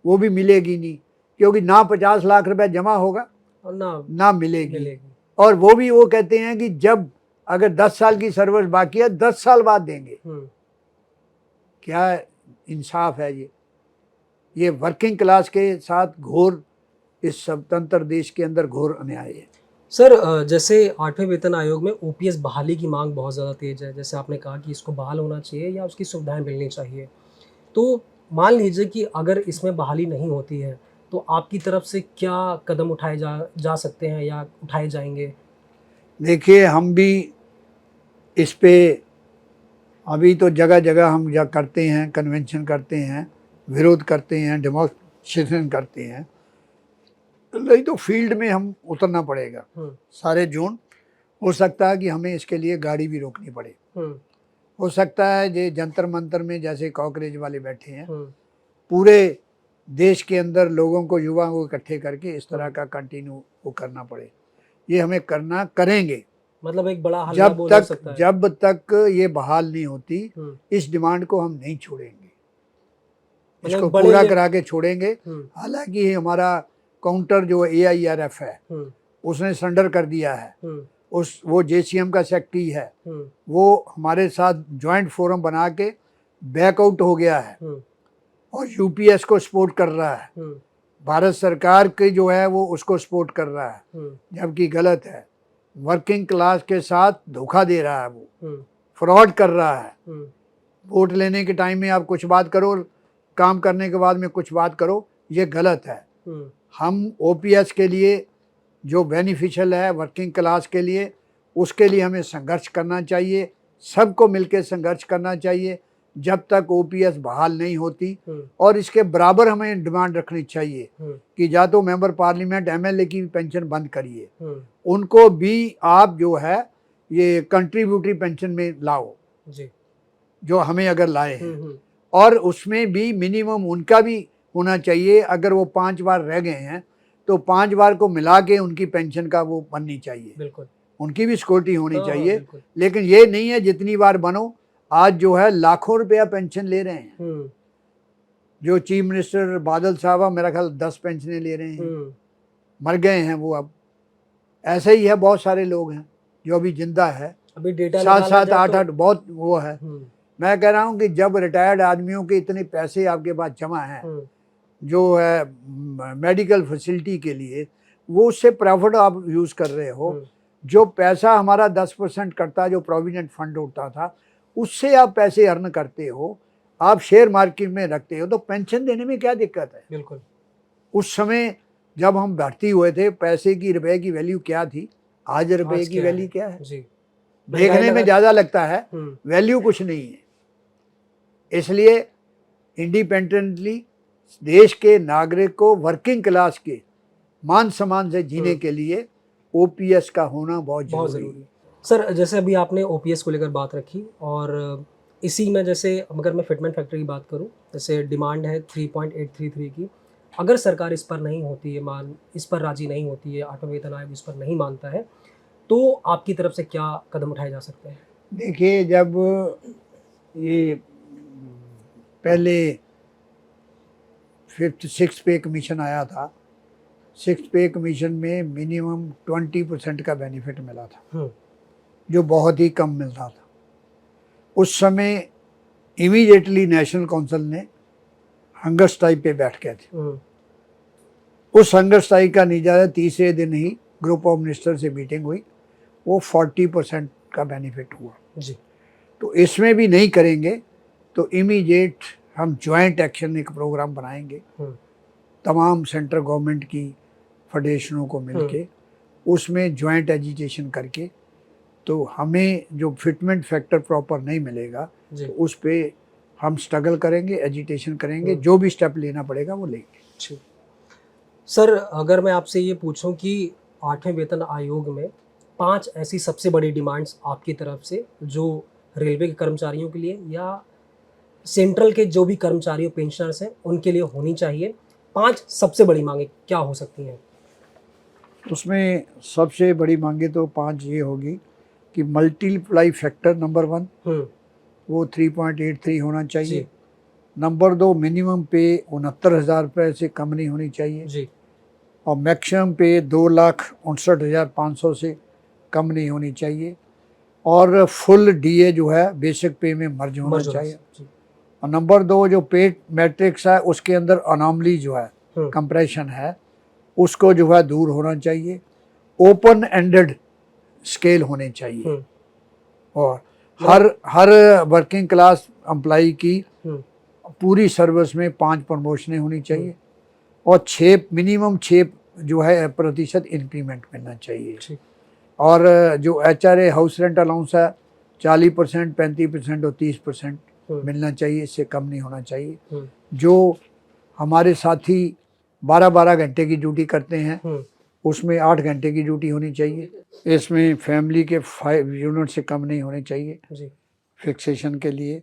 वो भी मिलेगी नहीं, क्योंकि ना 50 लाख रुपए जमा होगा और ना मिलेगी। और वो भी वो कहते हैं कि जब अगर 10 साल की सर्विस बाकी है 10 साल बाद देंगे। क्या इंसाफ है ये वर्किंग क्लास के साथ घोर, इस स्वतंत्र देश के अंदर घोर अन्याय है।
सर जैसे 8वें वेतन आयोग में ओपीएस बहाली की मांग बहुत ज़्यादा तेज है, जैसे आपने कहा कि इसको बहाल होना चाहिए या उसकी सुविधाएं मिलनी चाहिए। तो मान लीजिए कि अगर इसमें बहाली नहीं होती है तो आपकी तरफ से क्या कदम उठाए जा सकते हैं या उठाए जाएंगे?
देखिए, हम भी इस पे अभी तो जगह जगह हम जा करते हैं, कन्वेंशन करते हैं, विरोध करते हैं, डेमोन्स्ट्रेशन करते हैं, नहीं तो फील्ड में हम उतरना पड़ेगा सारे जोन। हो सकता है कि हमें इसके लिए गाड़ी भी रोकनी पड़े। हो सकता है ये जंतर मंतर में जैसे कॉकरेज वाले बैठे हैं, पूरे देश के अंदर लोगों को, युवाओं को इकट्ठे करके इस तरह का कंटिन्यू वो करना पड़े। ये हमें करेंगे।
मतलब एक बड़ा हल्ला बोल हो सकता है।
जब तक ये बहाल नहीं होती, इस डिमांड को हम नहीं छोड़ेंगे, इसको पूरा करा के छोड़ेंगे। हालांकि हमारा काउंटर जो AIRF है उसने सरेंडर कर दिया है, वो JCM का सेक्रेटरी है, वो हमारे साथ जॉइंट फोरम बना के बैकआउट हो गया है और UPS को सपोर्ट कर रहा है। भारत सरकार की जो है वो उसको सपोर्ट कर रहा है, जबकि गलत है। वर्किंग क्लास के साथ धोखा दे रहा है, वो फ्रॉड कर रहा है। वोट लेने के टाइम में आप कुछ बात करो, काम करने के बाद में कुछ बात करो, ये गलत है। हम OPS के लिए जो बेनिफिशियल है वर्किंग क्लास के लिए, उसके लिए हमें संघर्ष करना चाहिए, सबको मिलकर संघर्ष करना चाहिए जब तक OPS बहाल नहीं होती। और इसके बराबर हमें डिमांड रखनी चाहिए कि या तो मेंबर पार्लियामेंट MLA की पेंशन बंद करिए, उनको भी आप जो है ये कंट्रीब्यूटरी पेंशन में लाओ जी, जो हमें अगर लाए हैं, और उसमें भी मिनिमम उनका भी होना चाहिए। अगर वो 5 बार रह गए हैं तो 5 बार को मिला के उनकी पेंशन का वो बननी चाहिए, बिल्कुल उनकी भी सिक्योरिटी होनी चाहिए। लेकिन ये नहीं है जितनी बार बनो, आज जो है लाखों रुपया पेंशन ले रहे हैं। जो चीफ मिनिस्टर बादल साहब मेरा ख्याल 10 पेंशनें ले रहे हैं, मर गए हैं वो। अब ऐसे ही है, बहुत सारे लोग हैं जो अभी जिंदा है, अभी डेटा 7-7 8-8 बहुत वो है। मैं कह रहा हूँ कि जब रिटायर्ड आदमियों के इतने पैसे आपके पास जमा हैं जो है मेडिकल फैसिलिटी के लिए, वो उससे प्रॉफिट आप यूज़ कर रहे हो। जो पैसा हमारा 10% कटता, जो प्रोविडेंट फंड होता था, उससे आप पैसे अर्न करते हो, आप शेयर मार्केट में रखते हो, तो पेंशन देने में क्या दिक्कत है? बिल्कुल। उस समय जब हम भर्ती हुए थे, पैसे की, रुपए की वैल्यू क्या थी, आज रुपए की वैल्यू क्या है जी? देखने में ज़्यादा लगता है, वैल्यू कुछ नहीं है। इसलिए इंडिपेंडेंटली देश के नागरिक को, वर्किंग क्लास के मान सम्मान से जीने के लिए OPS का होना बहुत जरूरी है।
सर, जैसे अभी आपने OPS को लेकर बात रखी, और इसी में जैसे अगर मैं फिटमेंट फैक्टर की बात करूं, जैसे डिमांड है 3.833 की, अगर सरकार इस पर नहीं होती है, इस पर राजी नहीं होती है, आठवां वेतन आयोग इस पर नहीं मानता है, तो आपकी तरफ से क्या कदम उठाए जा सकते हैं?
देखिए, जब ये पहले 5th 6th पे कमीशन आया था, 6th पे कमीशन में मिनिमम 20% का बेनिफिट मिला था, जो बहुत ही कम मिलता था। उस समय इमीडिएटली नेशनल काउंसिल ने हंगर स्ट्राइक पे बैठ गए थे। उस हंगर स्ट्राइक का नतीजा तीसरे दिन ही ग्रुप ऑफ मिनिस्टर से मीटिंग हुई, वो 40% का बेनिफिट हुआ जी। तो इसमें भी नहीं करेंगे तो इमीडिएट हम ज्वाइंट एक्शन एक प्रोग्राम बनाएंगे, तमाम सेंट्रल गवर्नमेंट की फेडरेशनों को मिलके, उसमें ज्वाइंट एजिटेशन करके, तो हमें जो फिटमेंट फैक्टर प्रॉपर नहीं मिलेगा तो उस पर हम स्ट्रगल करेंगे, एजिटेशन करेंगे, जो भी स्टेप लेना पड़ेगा वो लेंगे।
सर, अगर मैं आपसे ये पूछूं कि 8वें वेतन आयोग में 5 ऐसी सबसे बड़ी डिमांड्स आपकी तरफ से जो रेलवे के कर्मचारियों के लिए या सेंट्रल के जो भी कर्मचारियों, पेंशनर्स हैं, उनके लिए होनी चाहिए, 5 सबसे बड़ी मांगे क्या हो सकती हैं?
उसमें सबसे बड़ी मांगे तो 5 ये होगी कि मल्टीप्लाई फैक्टर नंबर 1 वो 3.83 होना चाहिए। नंबर 2, मिनिमम पे 69,000 रुपये से कम नहीं होनी चाहिए जी। और मैक्सिमम पे 2,59,500 से कम नहीं होनी चाहिए। और फुल DA जो है बेसिक पे में मर्ज होना चाहिए। और नंबर 2, जो पे मैट्रिक्स है उसके अंदर अनॉमली जो है, कंप्रेशन है, उसको जो है दूर होना चाहिए। ओपन एंडेड स्केल होने चाहिए। और हर वर्किंग क्लास एम्प्लॉई की पूरी सर्विस में 5 प्रमोशनें होनी चाहिए और मिनिमम 6 जो है प्रतिशत इंक्रीमेंट मिलना चाहिए। और जो HRA हाउस रेंट अलाउंस है 40%, 35% और 30% मिलना चाहिए, इससे कम नहीं होना चाहिए। जो हमारे साथी 12-12 घंटे की ड्यूटी करते हैं उसमें 8 घंटे की ड्यूटी होनी चाहिए। इसमें फैमिली के 5 यूनिट से कम नहीं होने चाहिए जी, फिक्सेशन के लिए।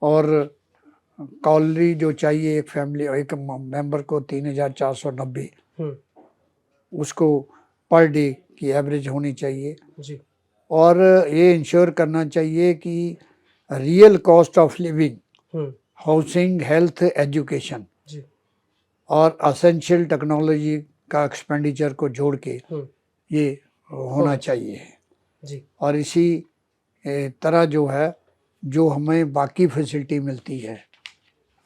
और कॉलरी जो चाहिए एक फैमिली, एक मेंबर को 3,490 उसको पर डे की एवरेज होनी चाहिए जी। और ये इंश्योर करना चाहिए कि real cost of living, housing, health, education और असेंशियल टेक्नोलॉजी का एक्सपेंडिचर को जोड़ के ये होना चाहिए।
जी।
और इसी तरह जो है, जो हमें बाकी फैसिलिटी मिलती है,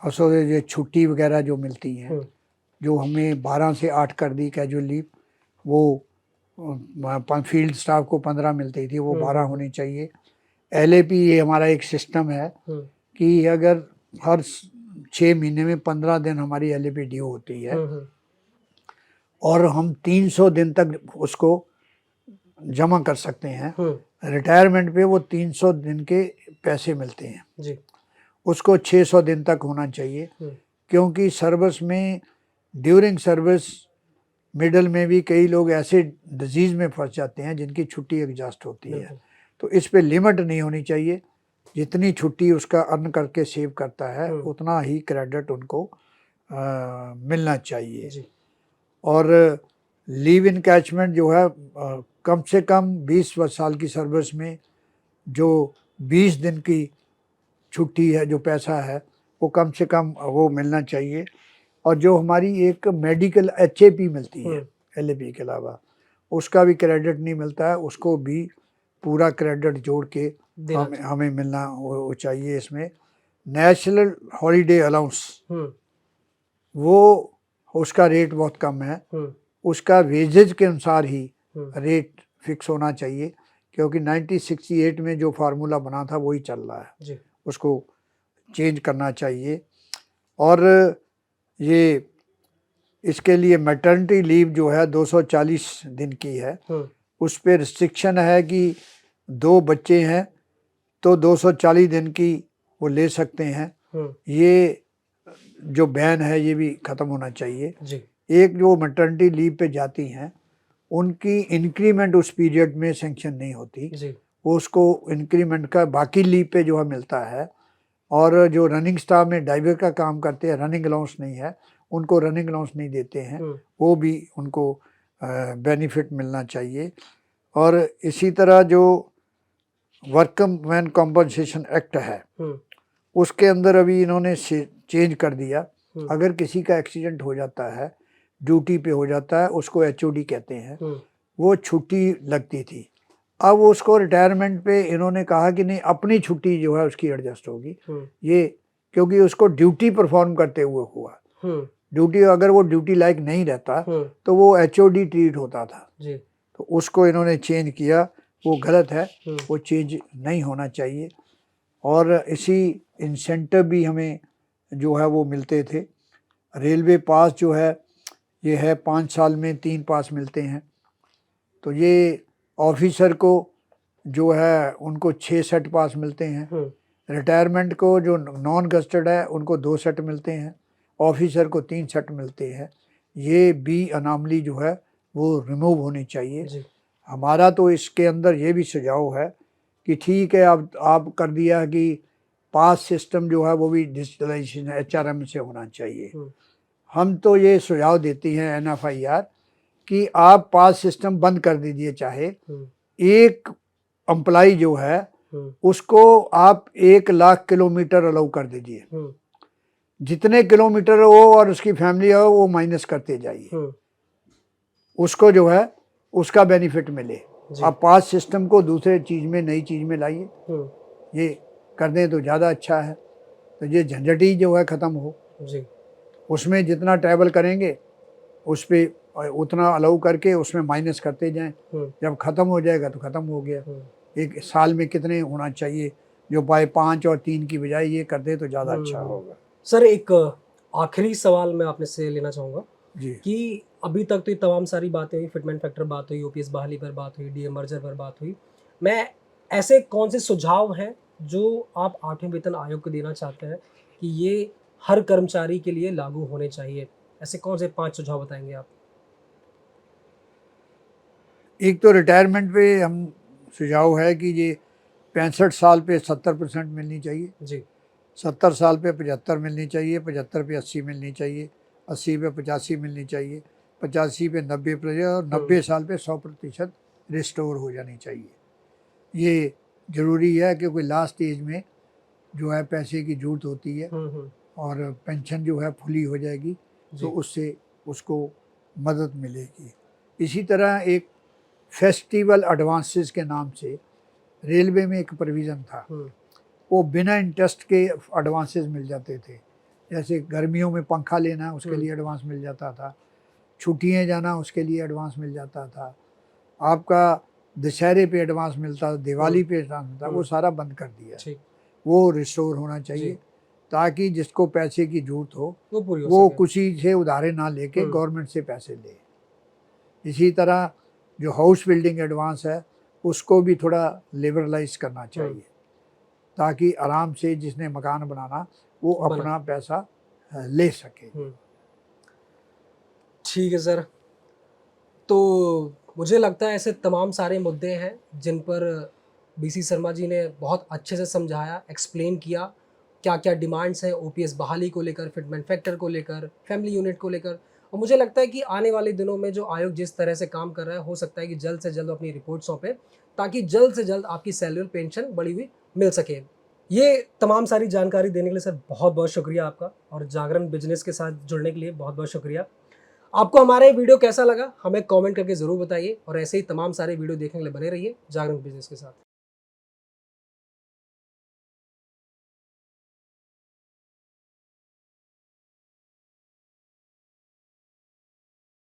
और ये छुट्टी वगैरह जो मिलती हैं, जो हमें 12 से 8 कर दी कैजुअल लीव, वो फील्ड स्टाफ को 15 मिलती थी, वो 12 होनी चाहिए। LAP ये हमारा एक सिस्टम है कि अगर हर 6 महीने में 15 दिन हमारी LAP ड्यू होती है और हम 300 दिन तक उसको जमा कर सकते हैं, रिटायरमेंट पे वो 300 दिन के पैसे मिलते हैं
जी।
उसको 600 दिन तक होना चाहिए, क्योंकि सर्विस में ड्यूरिंग सर्विस मिडल में भी कई लोग ऐसे डिजीज़ में फंस जाते हैं जिनकी छुट्टी एग्जॉस्ट होती है, तो इस पे लिमिट नहीं होनी चाहिए। जितनी छुट्टी उसका अर्न करके सेव करता है उतना ही क्रेडिट उनको मिलना चाहिए।
जी।
और लीव इनकैचमेंट जो है, कम से कम 20 साल की सर्विस में जो 20 दिन की छुट्टी है, जो पैसा है वो कम से कम वो मिलना चाहिए। और जो हमारी एक मेडिकल HAP मिलती है LAP के अलावा, उसका भी क्रेडिट नहीं मिलता है, उसको भी पूरा क्रेडिट जोड़ के हमें मिलना वो चाहिए। इसमें नेशनल हॉलीडे अलाउंस, वो उसका रेट बहुत कम है, उसका वेजेज के अनुसार ही रेट फिक्स होना चाहिए, क्योंकि 1968 में जो फार्मूला बना था वही चल रहा है, उसको चेंज करना चाहिए। और ये इसके लिए मैटरनिटी लीव जो है 240 दिन की है, उस पर रिस्ट्रिक्शन है कि 2 बच्चे हैं तो 240 दिन की वो ले सकते हैं। ये जो बैन है ये भी ख़त्म होना चाहिए
जी।
एक जो मैटरनिटी लीव पे जाती हैं उनकी इंक्रीमेंट उस पीरियड में सेंक्शन नहीं होती
जी।
वो उसको इंक्रीमेंट का बाकी लीव पे जो है मिलता है। और जो रनिंग स्टाफ में ड्राइवर का काम करते हैं, रनिंग अलाउंस नहीं है, उनको रनिंग अलाउंस नहीं देते हैं, वो भी उनको बेनिफिट मिलना चाहिए। और इसी तरह जो वर्कमैन कॉम्पनसेशन एक्ट है उसके अंदर अभी इन्होंने चेंज कर दिया, अगर किसी का एक्सीडेंट हो जाता है, ड्यूटी पे हो जाता है, उसको HOD कहते हैं, वो छुट्टी लगती थी, अब उसको रिटायरमेंट पे इन्होंने कहा कि नहीं अपनी छुट्टी जो है उसकी एडजस्ट होगी। ये क्योंकि उसको ड्यूटी परफॉर्म करते हुए हुआ, ड्यूटी अगर वो ड्यूटी लायक नहीं रहता तो वो HOD ट्रीट होता था, तो उसको इन्होंने चेंज किया, वो गलत है, वो चेंज नहीं होना चाहिए। और इसी इंसेंटिव भी हमें जो है वो मिलते थे। रेलवे पास जो है ये है 5 साल में 3 पास मिलते हैं, तो ये ऑफिसर को जो है उनको 6 सेट पास मिलते हैं, रिटायरमेंट को जो नॉन गस्टेड है उनको 2 सेट मिलते हैं, ऑफिसर को 3 सेट मिलते हैं। ये भी अनामली जो है वो रिमूव होनी चाहिए। हमारा तो इसके अंदर ये भी सुझाव है कि ठीक है अब आप कर दिया कि पास सिस्टम जो है वो भी डिजिटलाइजेशन HRM से होना चाहिए। हम तो ये सुझाव देती हैं NFIR कि आप पास सिस्टम बंद कर दीजिए, चाहे एक एम्प्लाई जो है उसको आप 1 लाख किलोमीटर अलाउ कर दीजिए, जितने किलोमीटर हो और उसकी फैमिली हो वो माइनस करते जाइए, उसको जो है उसका बेनिफिट मिले। आप पास सिस्टम को दूसरे चीज़ में, नई चीज़ में लाइए, ये कर दें तो ज़्यादा अच्छा है, तो ये झंझट ही जो है ख़त्म हो। उसमें जितना ट्रैवल करेंगे उस पर उतना अलाउ करके उसमें माइनस करते जाएं, जब ख़त्म हो जाएगा तो ख़त्म हो गया। एक साल में कितने होना चाहिए, जो बाय 5 और 3 की बजाय ये कर दे तो ज़्यादा अच्छा होगा।
सर एक आखिरी सवाल मैं आपने से लेना चाहूँगा
जी
कि अभी तक तो ये तमाम सारी बातें हुई, फिटमेंट फैक्टर बात हुई, OPS बहाली पर बात हुई, DA मर्जर पर बात हुई, मैं ऐसे कौन से सुझाव हैं जो आप 8वें वेतन आयोग को देना चाहते हैं कि ये हर कर्मचारी के लिए लागू होने चाहिए? ऐसे कौन से 5 सुझाव बताएंगे आप?
एक तो रिटायरमेंट पे हम सुझाव है कि ये 65 साल पे 70% मिलनी चाहिए,
जी
70 साल पे 75 मिलनी चाहिए, 75 पे 80 मिलनी चाहिए, 80 पे 85 मिलनी चाहिए, 85 पे 90% और 90 साल पे 100% रिस्टोर हो जानी चाहिए। ये ज़रूरी है क्योंकि लास्ट एज में जो है पैसे की ज़रूरत होती है और पेंशन जो है फुली हो जाएगी, तो उससे उसको मदद मिलेगी। इसी तरह एक फेस्टिवल एडवांसेस के नाम से रेलवे में एक प्रोविज़न था, वो बिना इंटरेस्ट के एडवांसेस मिल जाते थे। जैसे गर्मियों में पंखा लेना उसके लिए एडवांस मिल जाता था, छुट्टियाँ जाना उसके लिए एडवांस मिल जाता था, आपका दशहरे पे एडवांस मिलता था, दिवाली पे एडवांस मिलता, वो सारा बंद कर दिया। वो रिस्टोर होना चाहिए ताकि जिसको पैसे की ज़रूरत हो वो किसी से उधारे ना लेके गवर्नमेंट से पैसे ले। इसी तरह जो हाउस बिल्डिंग एडवांस है उसको भी थोड़ा लिबरलाइज करना चाहिए ताकि आराम से जिसने मकान बनाना वो अपना पैसा ले सके।
ठीक है सर, तो मुझे लगता है ऐसे तमाम सारे मुद्दे हैं जिन पर बीसी शर्मा जी ने बहुत अच्छे से समझाया, एक्सप्लेन किया क्या क्या डिमांड्स हैं ओपीएस बहाली को लेकर, फिटमेंट फैक्टर को लेकर, फैमिली यूनिट को लेकर। और मुझे लगता है कि आने वाले दिनों में जो आयोग जिस तरह से काम कर रहा है, हो सकता है कि जल्द से जल्द अपनी रिपोर्ट सौंपे ताकि जल्द से जल्द आपकी सैलरी पेंशन बढ़ी हुई मिल सके। ये तमाम सारी जानकारी देने के लिए सर बहुत बहुत शुक्रिया आपका, और जागरण बिजनेस के साथ जुड़ने के लिए बहुत बहुत शुक्रिया। आपको हमारा ये वीडियो कैसा लगा हमें कमेंट करके ज़रूर बताइए, और ऐसे ही तमाम सारे वीडियो देखने के लिए बने रहिए जागरण बिजनेस के साथ।